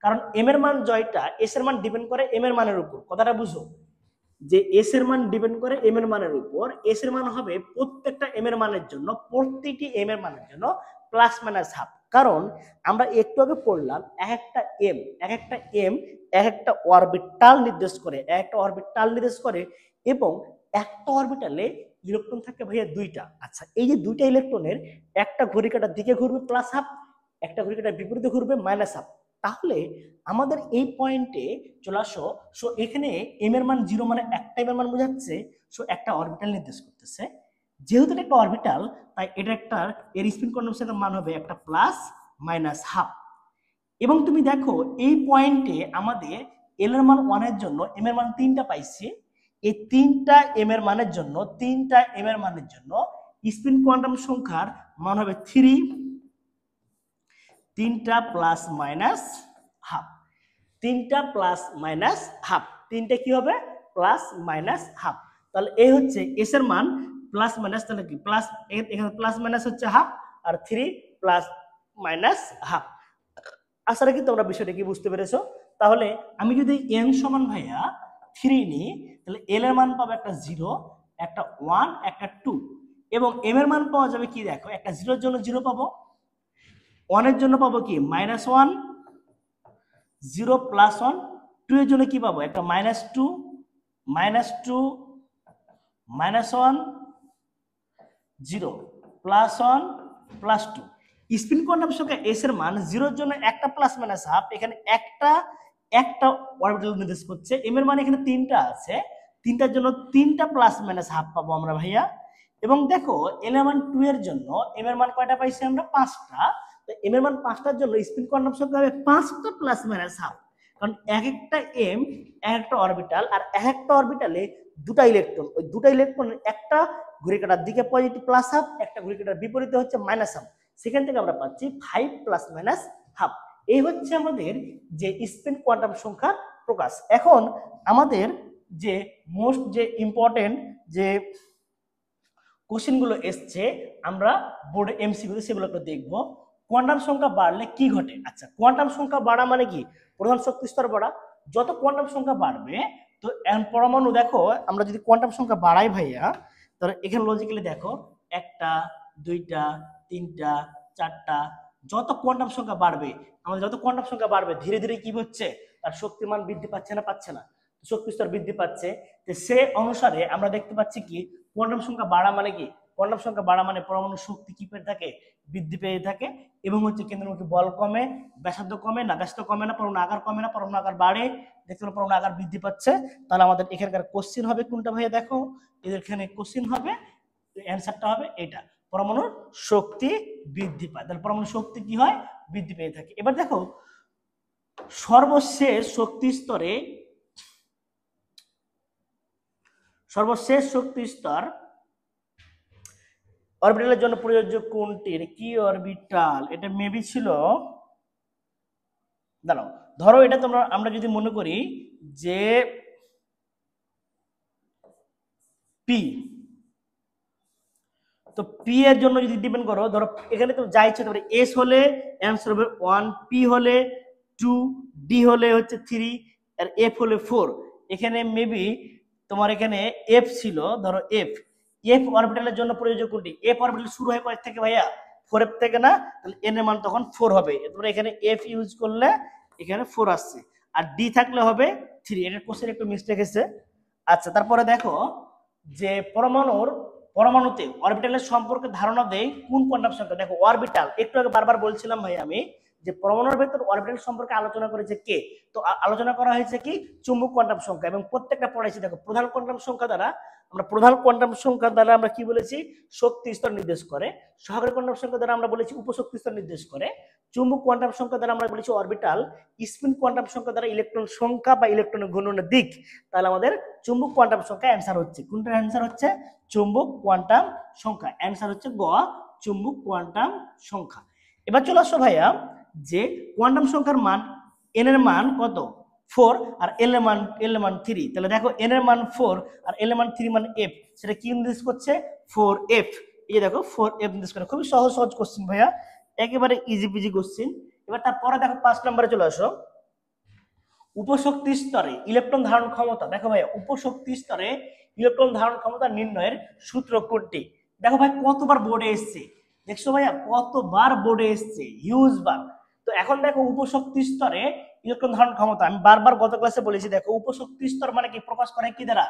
কারণ m এর মান জয়টা s এর মান ডিপেন্ড করে m এর মানের উপর। কথাটা বুঝো যে s এর মান ডিপেন্ড করে m এর মানের উপর। s এর মান হবে প্রত্যেকটা m এর মানের জন্য, প্রত্যেকটি m এর মানের জন্য +-হাফ। কারণ আমরা একটু আগে পড়লাম এক একটা m এক একটা অরবিটাল নির্দেশ করে, এবং একটা অরবিটালে ইলেকট্রন থাকে ভাইয়া দুইটা। আচ্ছা, এই যে দুইটা ইলেকট্রনের একটা ঘড়ি কাঁটার দিকে ঘুরবে +-হাফ, একটা ঘড়ি কাঁটার বিপরীতে ঘুরবে -হাফ। তাহলে আমাদের এই পয়েন্টে চলে আসো। সো এখানে m এর মান 0 মানে একটা m এর মান বোঝাচ্ছে, সো একটা অরবিটাল নির্দেশ করতেছে। যেহেতু এটা একটা অরবিটাল, তাই এটা একটা এর স্পিন কোয়ান্টাম সংখ্যার মান হবে একটা +-হাফ। এবং তুমি দেখো এই পয়েন্টে আমাদের এল এর মান 1 এর জন্য m এর মান 3টা পাইছি। এই 3টা m এর মানের জন্য স্পিন কোয়ান্টাম সংখ্যার মান হবে 3, 3টা +-হাফ, 3টা +-হাফ, 3টা কি হবে +-হাফ। তাহলে এই হচ্ছে এস এর মান +-, তাহলে কি প্লাস, এখানে +- হচ্ছে হাফ, আর 3 +-হাফ। আশা রাখি তোমরা বিষয়টা কি বুঝতে পেরেছো। তাহলে আমি যদি n সমান ভাইয়া 3 নিই, তাহলে l এর মান পাবো একটা 0, একটা 1, একটা 2, এবং m এর মান পাওয়া যাবে কি দেখো, একটা 0 এর জন্য 0 পাবো, 1 এর জন্য পাবো কি -1, 0 +1, 2 এর জন্য কি পাবো একটা -2, -2, -1, 0 +1, +2। স্পিন কোয়ান্টাম সংখ্যা s এর মান 0 এর জন্য একটা +-হাফ, এখানে একটা অরবিটাল নির্দেশ করছে। m এর মান এখানে 3টা আছে, 3টার জন্য 3টা +-হাফ পাবো আমরা ভাইয়া। এবং দেখো l এর মান 2 এর জন্য m এর মান কয়টা পাইছি আমরা 5টা। তো m এর মান 5টার জন্য স্পিন কোয়ান্টাম সংখ্যা হবে 5টা +-হাফ, কারণ এক একটা m এক একটা অরবিটাল, আর এক একটা অরবিটালে দুটা ইলেকট্রন, ওই দুটা ইলেকট্রনের একটা ঘড়ি কাঁটার দিকে পজিটিভ +-হাফ, একটা ঘড়ি কাঁটার বিপরীতে হচ্ছে -হাফ। সেখান থেকে আমরা পাচ্ছি 5 +-হাফ। এই হচ্ছে আমাদের যে স্পিন কোয়ান্টাম সংখ্যার প্রকাশ। এখন আমাদের যে মোস্ট যে ইম্পর্টেন্ট যে কোশ্চেনগুলো এসছে আমরা বোর্ডে এমসিকিউতে, সেগুলো একটু দেখবো। কোয়ান্টাম সংখ্যা বাড়লে কি ঘটে? আচ্ছা, কোয়ান্টাম সংখ্যা বাড়া মানে কি? প্রধান শক্তি স্তর বাড়া। যত কোয়ান্টাম সংখ্যা বাড়বে, তো পরমাণু দেখো, আমরা যদি কোয়ান্টাম সংখ্যা বাড়াই ভাইয়া, তাহলে এখানে লজিক্যালি দেখো 1টা, 2টা, 3টা, 4টা, যত কোয়ান্টাম সংখ্যা বাড়বে, আমাদের যত কোয়ান্টাম সংখ্যা বাড়বে, ধীরে ধীরে কি হচ্ছে, তার শক্তির মান বৃদ্ধি পাচ্ছে না, পাচ্ছে না, শক্তি স্তর বৃদ্ধি পাচ্ছে। তো সে অনুসারে আমরা দেখতে পাচ্ছি কি, কোয়ান্টাম সংখ্যা বাড়া মানে কি, কোয়ান্টাম সংখ্যা বাড়া মানে পরমাণুর শক্তি কি পেয়ে থাকে, বৃদ্ধি পেয়ে থাকে, এবং হচ্ছে কেন্দ্রমুখী বল কমে, ব্যাসার্ধ কমে না, ব্যাসার্ধ কমে না, পরমাণু আকার কমে না, পরমাণু আকার বাড়ে, দেখতে পারো পরমাণু আকার বৃদ্ধি পাচ্ছে। তাহলে আমাদের এখানকার কোশ্চেন হবে কোনটা ভাইয়া? দেখো এদের এখানে কোশ্চেন হবে, অ্যান্সারটা হবে এটা, পরমাণুর শক্তি বৃদ্ধি পায়। তাহলে পরমাণুর শক্তি কি হয়, বৃদ্ধি পেয়ে থাকে। এবার দেখো সর্বশেষ শক্তি স্তরে, সর্বশেষ শক্তি স্তর অরবিটালের জন্য প্রযোজ্য কোনটির? কি অরবিটাল? এটা মেবি ছিল, দাঁড়াও, ধরো এটা তোমরা, আমরা যদি মনে করি যে পি, তো পি এর জন্য যদি ডিপেন্ড করো, ধরো এখানে তো যা ইচ্ছে, তারপরে এস হলে অ্যান্সার হবে 1, পি হলে 2, ডি হলে হচ্ছে 3, আর এফ হলে 4। এখানে মেবি তোমার এখানে এফ ছিল, ধরো এফ অরবিটালের জন্য প্রয়োজন কোনটি? এফ অরবিটাল শুরু হয় কয় থেকে ভাইয়া? 4 এর থেকে না, তাহলে এন এর মান তখন 4 হবে। তোমরা এখানে এফ ইউজ করলে এখানে 4 আসছে, আর ডি থাকলে হবে 3। এটার কোশ্চেন একটু মিস্টেক এসেছে। আচ্ছা, তারপরে দেখো যে পরমাণুতে অরবিটালের সম্পর্কে ধারণা দেয় কোন কোয়ান্টাম সংখ্যা? দেখো অরবিটাল, একটু আগে বারবার বলছিলাম ভাই আমি যে পরমাণুর ভেতর অরবিটাল সম্পর্কে আলোচনা করেছে কে? তো আলোচনা করা হয়েছে কি চুম্বক কোয়ান্টাম সংখ্যা, এবং প্রত্যেকটা পড়াইছি। দেখো প্রধান কোয়ান্টাম সংখ্যা দ্বারা আমরা প্রধান কোয়ান্টাম সংখ্যা দ্বারা আমরা কি বলেছি, শক্তি স্তর নির্দেশ করে। সহকারী কোয়ান্টাম সংখ্যা দ্বারা আমরা বলেছি উপশক্তি স্তর নির্দেশ করে। চুম্বক কোয়ান্টাম সংখ্যা দ্বারা আমরা বলেছি অরবিটাল। স্পিন কোয়ান্টাম সংখ্যা দ্বারা ইলেকট্রন সংখ্যা বা ইলেকট্রনের ঘূর্ণনের দিক। তাহলে আমাদের চুম্বক কোয়ান্টাম সংখ্যা অ্যান্সার হচ্ছে, কোনটার অ্যান্সার হচ্ছে চুম্বক কোয়ান্টাম সংখ্যা, অ্যান্সার হচ্ছে গ, চুম্বক কোয়ান্টাম সংখ্যা। এবার চলে আসো ভাইয়া যে কোয়ান্টাম সংখ্যার মান এন এর মান কত 4 আর এল এর মান 3। তাহলে দেখো এন এর মান 4 আর এল এর মান 3 মানে এফ, সেটা কি নির্দেশ করছে 4f। এই যে দেখো 4f নির্দেশ করে, খুবই সহজ সহজ কোশ্চেন ভাইয়া, একেবারে ইজি পিজি কোশ্চেন। এবার তারপরে দেখো 5 নম্বরে চলে আসো, উপশক্তি স্তরে ইলেকট্রন ধারণ ক্ষমতা। দেখো ভাইয়া উপশক্তি স্তরে ইলেকট্রন ধারণ ক্ষমতা নির্ণয়ের সূত্র কোনটি? দেখো ভাই কতবার বোর্ডে এসছে, দেখছো ভাইয়া কতবার বোর্ডে এসছে, হিউজ বার। তো এখন দেখো উপশক্তি স্তরে ইলেকট্রন ধারণ ক্ষমতা, আমি বারবার গত ক্লাসে বলেছি, দেখো উপশক্তি স্তর মানে কি, প্রকাশ করে কি দ্বারা,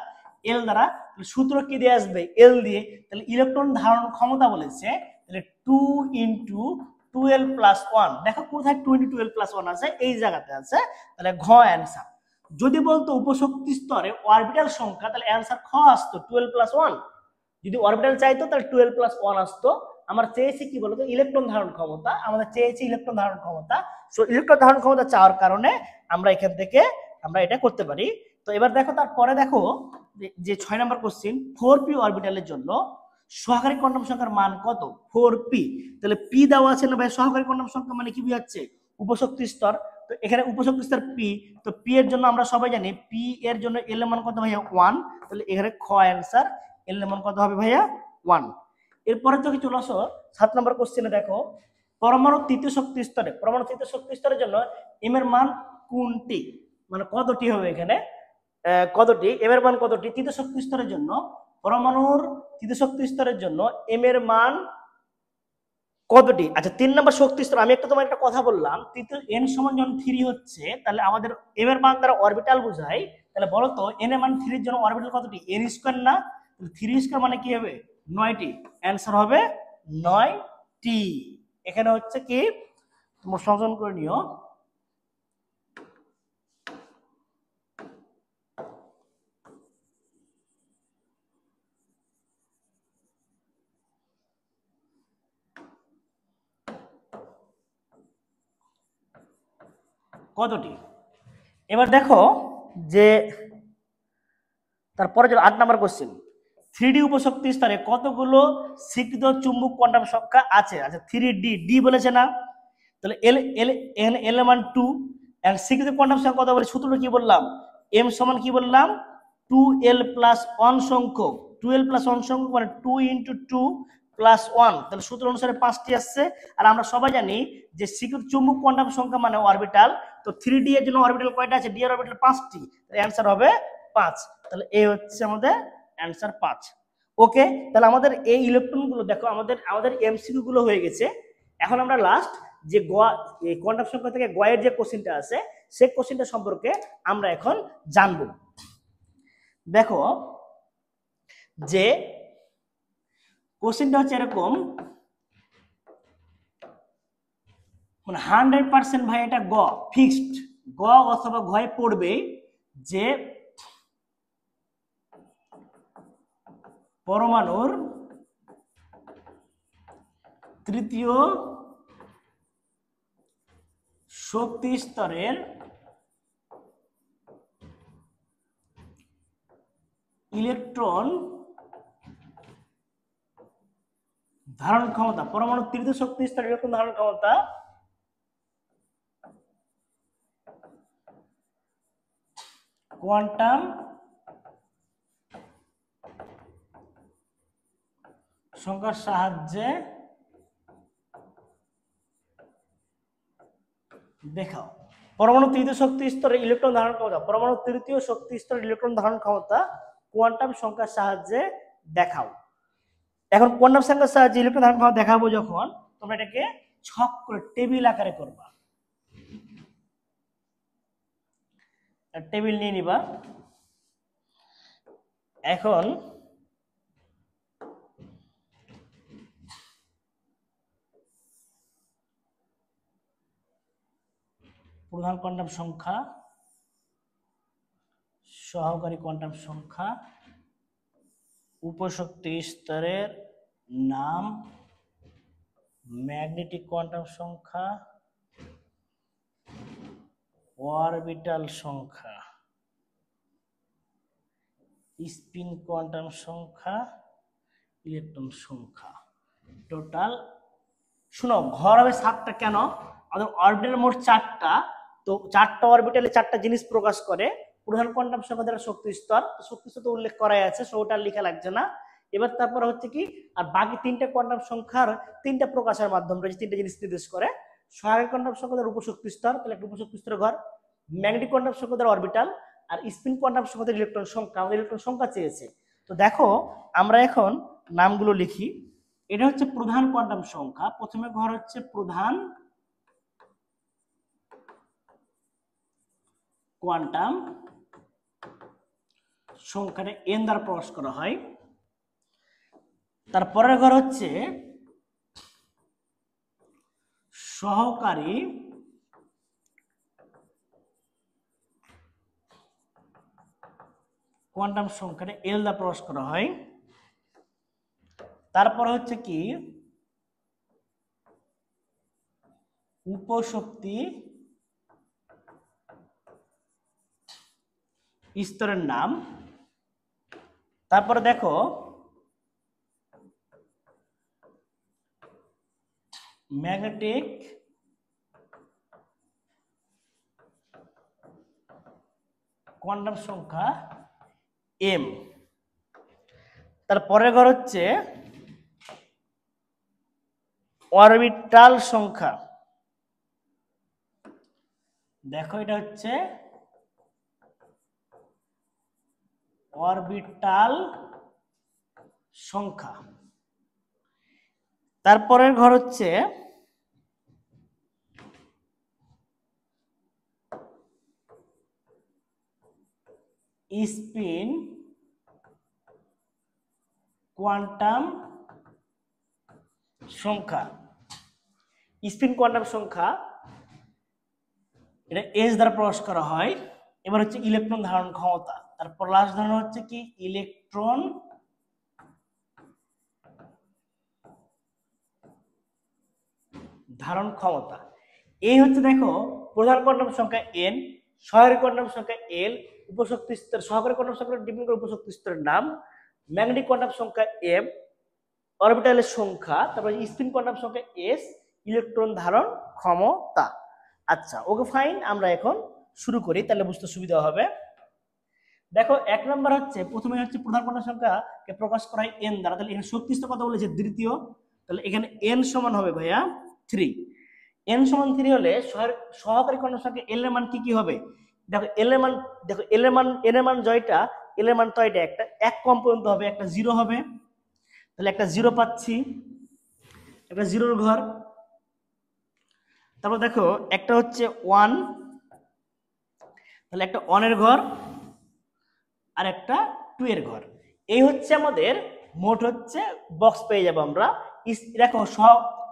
এল দ্বারা। সূত্র কি দিয়ে আসবে, এল দিয়ে। তাহলে ইলেকট্রন ধারণ ক্ষমতা বলেছে, তাহলে 2 ইন্টু 12 প্লাস 1। দেখো কোথায় 2 ইন্টু 12 প্লাস 1 আছে, এই জায়গাতে আছে। তাহলে ঘ অ্যান্সার। যদি বলতো উপশক্তি স্তরে অরবিটাল সংখ্যা, তাহলে অ্যান্সার খ আসতো 12 প্লাস 1। যদি অরবিটাল চাইতো তাহলে 12 প্লাস 1 আসতো। আমরা চেয়েছি কি বলতো, ইলেকট্রন ধারণ ক্ষমতা, আমাদের চেয়েছি ইলেকট্রন ধারণ ক্ষমতা। সো ইলেকট্রন ধারণ ক্ষমতা চাওয়ার কারণে আমরা এখান থেকে আমরা এটা করতে পারি। তো এবার দেখো তারপরে দেখো যে 6 নম্বর কোশ্চেন, 4p অরবিটালের জন্য সহকারী কোয়ান্টাম সংখ্যার মান কত, 4p। তাহলে p দেওয়া আছে না ভাই, সহকারী কোয়ান্টাম সংখ্যা মানে কি বোঝাচ্ছে, উপশক্তি স্তর। তো এখানে উপশক্তি স্তর p, তো p এর জন্য আমরা সবাই জানি p এর জন্য l এর মান কত ভাইয়া 1। তাহলে এখানে খ অ্যান্সার, l এর মান কত হবে ভাইয়া 1। এরপরে তো চলে আসো 7 নম্বর কোশ্চেনে, দেখো পরমাণু তৃতীয় শক্তি স্তরে, পরমাণু তৃতীয় শক্তি স্তরের জন্য m এর মান কোনটি, মানে কতটি হবে এখানে, কতটি m এর মান কতটি তৃতীয় শক্তি স্তরের জন্য, পরমাণুর তৃতীয় শক্তি স্তরের জন্য m এর মান কতটি। আচ্ছা 3 নম্বর শক্তি স্তর, আমি তোমার একটা কথা বললাম, তৃতীয় n সমান যখন 3 হচ্ছে, তাহলে আমাদের m এর মান দ্বারা অরবিটাল বোঝায়। তাহলে বলো তো n এর মান 3 এর জন্য অরবিটাল কতটি, n স্কয়ার না, তাহলে 3 স্কয়ার মানে কি হবে 9টি, অ্যানসার হবে 9টি। এখানে হচ্ছে কি তোমরা সংযোজন করে নিও। কতটি, এবার দেখো যে তারপরে যে 8 নম্বর কোশ্চেন, 3D উপশক্তি স্তরে কতগুলো স্বীকৃত চুম্বক কোয়ান্টাম সংখ্যা আছে। আচ্ছা 3D, ডি বলেছে না, তাহলে এল এল এন এল মান 2 এন্ড স্বীকৃত কোয়ান্টাম সংখ্যা কত বলে, সূত্রটা কি বললাম, m সমান কি বললাম 2l প্লাস 1 সংখ্যক, 2l প্লাস 1 সংখ্যক মানে 2 ইনটু 2 প্লাস 1। তাহলে সূত্র অনুসারে 5টি আসছে। আর আমরা সবাই জানি যে স্বীকৃত চুম্বক কোয়ান্টাম সংখ্যা মানে অরবিটাল। তো 3D এর জন্য অরবিটাল কয়টা আছে, ডি এর অরবিটাল 5টি, তাহলে অ্যানসার হবে 5। তাহলে এই হচ্ছে আমাদের অ্যানসার 5। ওকে, তাহলে আমাদের এই ইলেকট্রন গুলো দেখো, আমাদের এমসিকিউ গুলো হয়ে গেছে। এখন আমরা লাস্ট যে কোয়ান্টাম সংখ্যা থেকে গয়ের যে কোশ্চেনটা আছে, সেই কোশ্চেনটা সম্পর্কে আমরা এখন জানবো। দেখো যে কোশ্চেনটা হচ্ছে এরকম, মানে 100% ভাই এটা গ ফিক্সড, গ অথবা ঘয়ে পড়বে যে পরমাণুর তৃতীয় শক্তি স্তরের ইলেকট্রন ধারণ ক্ষমতা, পরমাণুর তৃতীয় শক্তি স্তরের ইলেকট্রন ধারণ ক্ষমতা কোয়ান্টাম সংখ্যার সাহায্যে দেখাও। পরমাণু তৃতীয় শক্তি স্তরের ইলেকট্রন ধারণ ক্ষমতা, পরমাণু তৃতীয় শক্তি স্তরের ইলেকট্রন ধারণ ক্ষমতা কোয়ান্টাম সংখ্যার সাহায্যে দেখাও। এখন কোয়ান্টাম সংখ্যার সাহায্যে ইলেকট্রন ধারণ ক্ষমতা দেখাবো যখন, তোমরা এটাকে ছক করে টেবিল আকারে করবা, টেবিল নিয়ে নিবা। এখন প্রধান কোয়ান্টাম সংখ্যা, সহকারী কোয়ান্টাম সংখ্যা, উপশক্তি স্তরের নাম, ম্যাগনেটিক কোয়ান্টাম সংখ্যা, অরবিটাল সংখ্যা, স্পিন কোয়ান্টাম সংখ্যা, ইলেকট্রন সংখ্যা। টোটাল শুনো, ঘর হবে 7টা। কেন? আমাদের অরবিটাল মোট 4টা, তো 4টা অরবিটালে 4টা জিনিস প্রকাশ করে। প্রধান কোয়ান্টাম সংখ্যা দ্বারা শক্তি স্তর, তো শক্তি স্তর তো উল্লেখ করাই আছে, ওটা লেখা লাগছে না। এবার তারপর হচ্ছে কি, আর বাকি 3টা কোয়ান্টাম সংখ্যার 3টা প্রকাশের মাধ্যম রয়েছে, 3টা জিনিস নির্দেশ করে। সহায়ক কোয়ান্টাম সংখ্যা দ্বারা উপশক্তি স্তর, তাহলে একটা উপশক্তি স্তরের ঘর। ম্যাগনেটিক কোয়ান্টাম সংখ্যা দ্বারা অরবিটাল, আর স্পিন কোয়ান্টাম সংখ্যা দ্বারা ইলেকট্রন সংখ্যা। আমাদের ইলেকট্রন সংখ্যা চেয়েছে, তো দেখো আমরা এখন নামগুলো লিখি। এটা হচ্ছে প্রধান কোয়ান্টাম সংখ্যা। প্রথমে ঘর হচ্ছে প্রধান কোয়ান্টাম সংখ্যাটা n দ্বারা প্রকাশ করা হয়। তারপরের ঘর হচ্ছে সহকারী কোয়ান্টাম সংখ্যাটা l দ্বারা প্রকাশ করা হয়। তারপর হচ্ছে কি উপশক্তি স্তরের নাম। তারপরে দেখো ম্যাগনেটিক কোয়ান্টাম সংখ্যা m। তারপরের ঘর হচ্ছে অরবিটাল সংখ্যা। দেখো এটা হচ্ছে অরবিটাল সংখ্যা। তারপরের ঘর হচ্ছে স্পিন কোয়ান্টাম সংখ্যা। স্পিন কোয়ান্টাম সংখ্যা এটা s দ্বারা প্রকাশ করা হয়। এবার হচ্ছে ইলেকট্রন ধারণ ক্ষমতা। তারপর লাস্ট ধারণা হচ্ছে কি ইলেকট্রন ধারণ ক্ষমতা। এই হচ্ছে দেখো প্রধান কোয়ান্টাম সংখ্যা n, সহায়ক কোয়ান্টাম সংখ্যা l, উপশক্তি স্তর, সহকারী কোয়ান্টাম সংখ্যা ডিপেন্ড করে উপশক্তি স্তরের নাম, ম্যাগনেটিক কোয়ান্টাম সংখ্যা m, অরবিটালের সংখ্যা, তারপর স্পিন কোয়ান্টাম সংখ্যা s, ইলেকট্রন ধারণ ক্ষমতা। আচ্ছা ওকে ফাইন, আমরা এখন শুরু করি, তাহলে বুঝতে সুবিধা হবে। দেখো 1 নম্বর হচ্ছে প্রথমে হচ্ছে প্রধান কোয়ান্টাম সংখ্যাকে প্রকাশ করা হয় n দ্বারা। তাহলে এখানে শক্তি স্তর কত বলেছে? দ্বিতীয়। তাহলে এখানে n সমান হবে ভাইয়া 3। n সমান 3 হলে সহকারী কোয়ান্টাম সংখ্যা l এর মান কি কি হবে? দেখো l এর মান, দেখো l এর মান, n এর মান জয়টা, l এর মান তো এটা একটা 1 কম পর্যন্ত হবে, একটা 0 হবে। তাহলে একটা 0 পাচ্ছি, একটা 0 এর ঘর। তারপর দেখো একটা হচ্ছে 1, তাহলে একটা 1 এর ঘর আর একটা 2 এর ঘর। এই হচ্ছে আমাদের মোট হচ্ছে বক্স পেয়ে যাবো আমরা। দেখো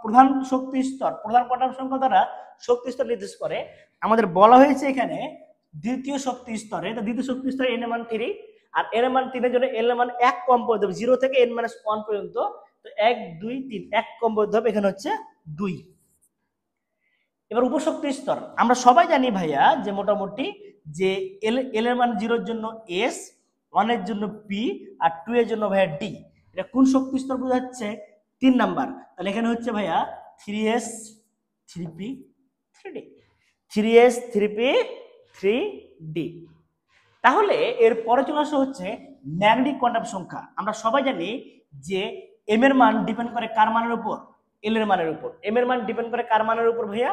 প্রধান শক্তি স্তর, প্রধান কোয়ান্টাম সংখ্যা দ্বারা শক্তি স্তর নির্দেশ করে। আমাদের বলা হয়েছে এখানে দ্বিতীয় শক্তি স্তরে, দ্বিতীয় শক্তি স্তরে n এর মান 3, আর n এর মান 3 এর জন্য l এর মান 1 কম করে দেবে, 0 থেকে n-1 পর্যন্ত। তো 1 2 3 1 কম করে দেবে, এখানে হচ্ছে 2। এবার উপশক্তি স্তর আমরা সবাই জানি ভাইয়া যে মোটামুটি যে l এর মান 0 এর জন্য s, 1 এর জন্য p, আর 2 এর জন্য ভাইয়া d। এটা কোন শক্তি স্তর বোঝাচ্ছে? 3 নাম্বার। তাহলে এখানে হচ্ছে ভাইয়া 3s 3p 3d, 3s 3p 3d। তাহলে এর পরে চলে আসা হচ্ছে ম্যাগনেটিক কোয়ান্টাম সংখ্যা। আমরা সবাই জানি যে m এর মান ডিপেন্ড করে কার মানের উপর? l এর মানের উপর। m এর মান ডিপেন্ড করে কার মানের উপর ভাইয়া?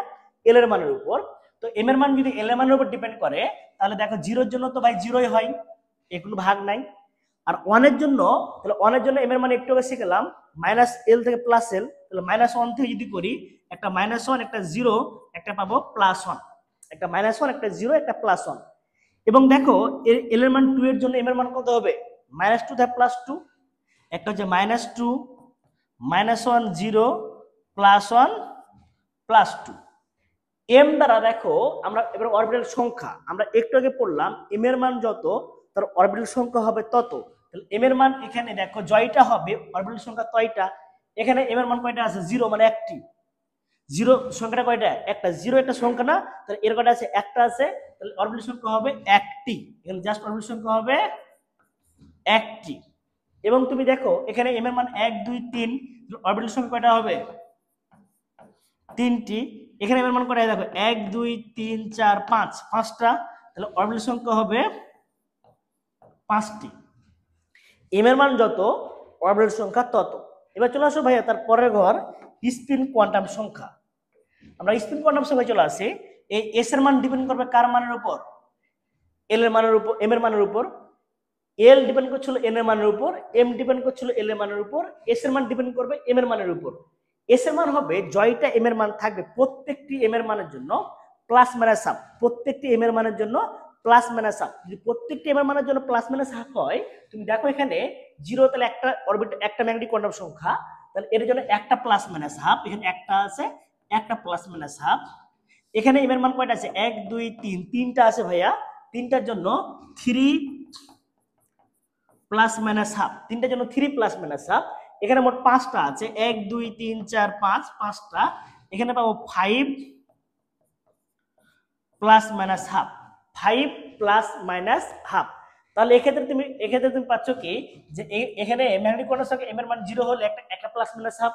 l এর মানের উপর। তো m এর মান যদি l এর মানের উপর ডিপেন্ড করে, তাহলে দেখো 0 এর জন্য তো ভাই 0ই হয়, এর কোনো ভাগ নাই। আর 1 এর জন্য, তাহলে 1 এর জন্য m এর মান একটু আগে শিখলাম -l থেকে +l। তাহলে -1 থেকে যদি করি, একটা -1 একটা 0 একটা পাবো +1, একটা -1 একটা 0 একটা +1। এবং দেখো l এর মান 2 এর জন্য m এর মান কত হবে? -2 থেকে +2। একটা হচ্ছে -2 -1 0 +1 +2। m দ্বারা দেখো আমরা এবার অরবিটাল সংখ্যা আমরা একটু আগে পড়লাম, m এর মান যত তার অরবিটাল সংখ্যা হবে তত। তাহলে m এর মান এখানে দেখো জয়টা হবে অরবিটাল সংখ্যা কয়টা, এখানে m এর মান কয়টা আছে 0 মানে একটি, 0 সংখ্যাটা কয়টা একটা, 0 একটা সংখ্যা না, তাহলে এর কয়টা আছে একটা আছে, তাহলে অরবিটাল সংখ্যা হবে একটি, এখানে জাস্ট অরবিটাল সংখ্যা হবে একটি। এবং তুমি দেখো এখানে m এর মান 1 2 3, অরবিটাল সংখ্যা কয়টা হবে তিনটি, এখানে m এর মান কয়টা দেখো 1 2 3 4 5, পাঁচটা, তাহলে অরবিটাল সংখ্যা হবে পাঁচটি। m এর মান যত অরবিটাল সংখ্যা তত। এবার চলে আসো ভাইয়া তার পরের ঘর স্পিন কোয়ান্টাম সংখ্যা। আমরা স্পিন কোয়ান্টাম সংখ্যায় চলে আসি। এই s এর মান ডিপেন্ড করবে কার মানের উপর, l এর মানের উপর, m এর মানের উপর, l ডিপেন্ড করছিল n এর মানের উপর, m ডিপেন্ড করছিল l এর মানের উপর, s এর মান ডিপেন্ড করবে m এর মানের উপর। s এর মান হবে জয়টা m এর মান থাকবে প্রত্যেকটি m এর মানের জন্য প্লাস মাইনাস হাফ, প্রত্যেকটি m এর মানের জন্য প্লাস মাইনাস হাফ। যদি প্রত্যেকটি m এর মানের জন্য প্লাস মাইনাস হাফ হয়, তুমি দেখো এখানে 0 তাহলে একটা অরবিট, একটা ম্যাগনেটিক কোয়ান্টাম সংখ্যা, তাহলে এর জন্য একটা প্লাস মাইনাস হাফ, এখানে একটা আছে একটা প্লাস মাইনাস হাফ। এখানে m এর মান কয়টা আছে 1 2 3, তিনটা আছে ভাইয়া, তিনটার জন্য 3 প্লাস মাইনাস হাফ, তিনটার জন্য 3 প্লাস মাইনাস হাফ। এখানে মোট পাঁচটা আছে 1 2 3 4 5, পাঁচটা, এখানে পাবো 5 plus minus half, 5 plus minus half. তাহলে এক্ষেত্রে তুমি পাচ্ছ কি যে এখানে ম্যাগনেটিক কোয়ান্টাম সংখ্যা m এর মান 0 হলে একটা প্লাস মাইনাস হাফ,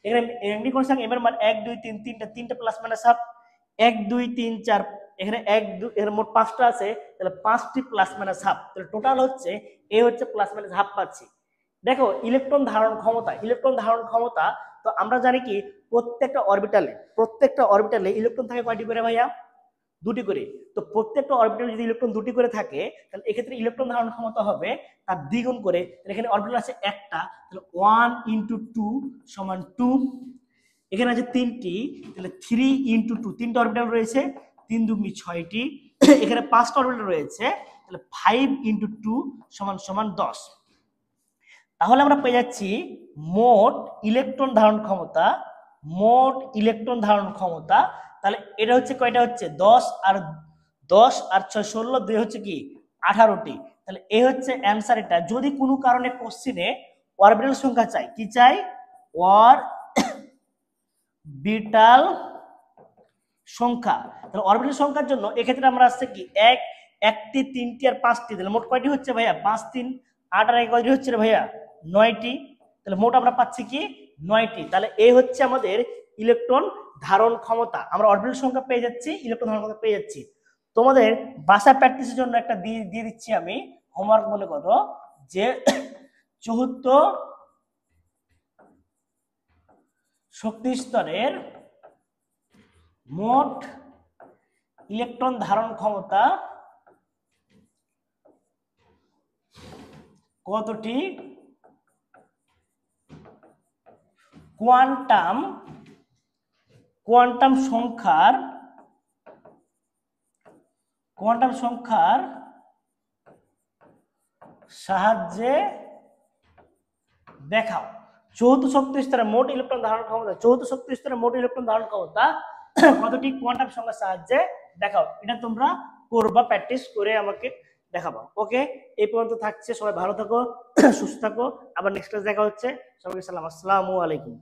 এখানে ম্যাগনেটিক কোয়ান্টাম সংখ্যা m এর মান 1 2 3, তিনটা প্লাস মাইনাস হাফ, 1 2 3 4, এখানে 1 2, এর মোট পাঁচটা আছে, তাহলে পাঁচটি প্লাস মাইনাস হাফ, তাহলে টোটাল হচ্ছে এ হচ্ছে প্লাস মাইনাস হাফ পাচ্ছি। দেখো ইলেকট্রন ধারণ ক্ষমতা, ইলেকট্রন ধারণ ক্ষমতা, তো আমরা জানি কি প্রত্যেকটা অরবিটালে ইলেকট্রন থাকে কয়টি করে ভাইয়া, দুটি করে। তো প্রত্যেকটা অরবিটালে যদি ইলেকট্রন দুটি করে থাকে, তাহলে এক্ষেত্রে ইলেকট্রন ধারণ ক্ষমতা হবে তার দ্বিগুণ করে। তাহলে এখানে অরবিটাল আছে একটা, তাহলে 1 × 2 = 2, এখানে আছে তিনটি, তাহলে 3 × 2, তিনটা অরবিটাল রয়েছে, 3 2 6টি, এখানে পাঁচটা অরবিটাল রয়েছে, তাহলে 5 × 2 = 10। তাহলে আমরা পেয়ে যাচ্ছি মোট ইলেকট্রন ধারণ ক্ষমতা, মোট ইলেকট্রন ধারণ ক্ষমতা। তাহলে এটা হচ্ছে কয়টা হচ্ছে 10 আর 6 16, 2 হচ্ছে কি 18টি। তাহলে এই হচ্ছে অ্যান্সার এটা। যদি কোনো কারণে কোশ্চেনে অরবিটাল সংখ্যা চাই, কি চাই অরবিটাল সংখ্যা, তাহলে অরবিটাল সংখ্যার জন্য এক্ষেত্রে আমরা আসছে কি 1 1টি 3টি আর 5টি, তাহলে মোট কয়টি হচ্ছে ভাইয়া 5 3 8 আর 1 কয়টি হচ্ছে রে ভাইয়া 9টি, তাহলে মোট আমরা পাচ্ছি কি 9টি। তাহলে এই হচ্ছে আমাদের ইলেকট্রন ধারণ ক্ষমতা, আমরা অরবিটাল সংখ্যা পেয়ে যাচ্ছি, ইলেকট্রন ধারণ ক্ষমতা পেয়ে যাচ্ছি। তোমাদের বাসা প্র্যাকটিসের জন্য একটা দিয়ে দিচ্ছি আমি হোমওয়ার্ক, মনে করো যে 74 শক্তি স্তরের মোট ইলেকট্রন ধারণ ক্ষমতা কতটি কোয়ান্টাম সংখ্যার সাহায্যে দেখাও। চৌদ্দ শক্তি স্তরের মোট ইলেকট্রন ধারণ ক্ষমতা, চৌদ্দ শক্তি স্তরের মোট ইলেকট্রন ধারণ ক্ষমতা কতটি কোয়ান্টাম সংখ্যার সাহায্যে দেখাও। এটা তোমরা করবা, প্র্যাকটিস করে আমাকে দেখাবো। ওকে, এই পর্যন্ত থাকছে, সবাই ভালো থাকো, সুস্থ থাকো, আবার নেক্সট ক্লাস দেখা হচ্ছে। সবাইকে সালাম, আসসালামু আলাইকুম।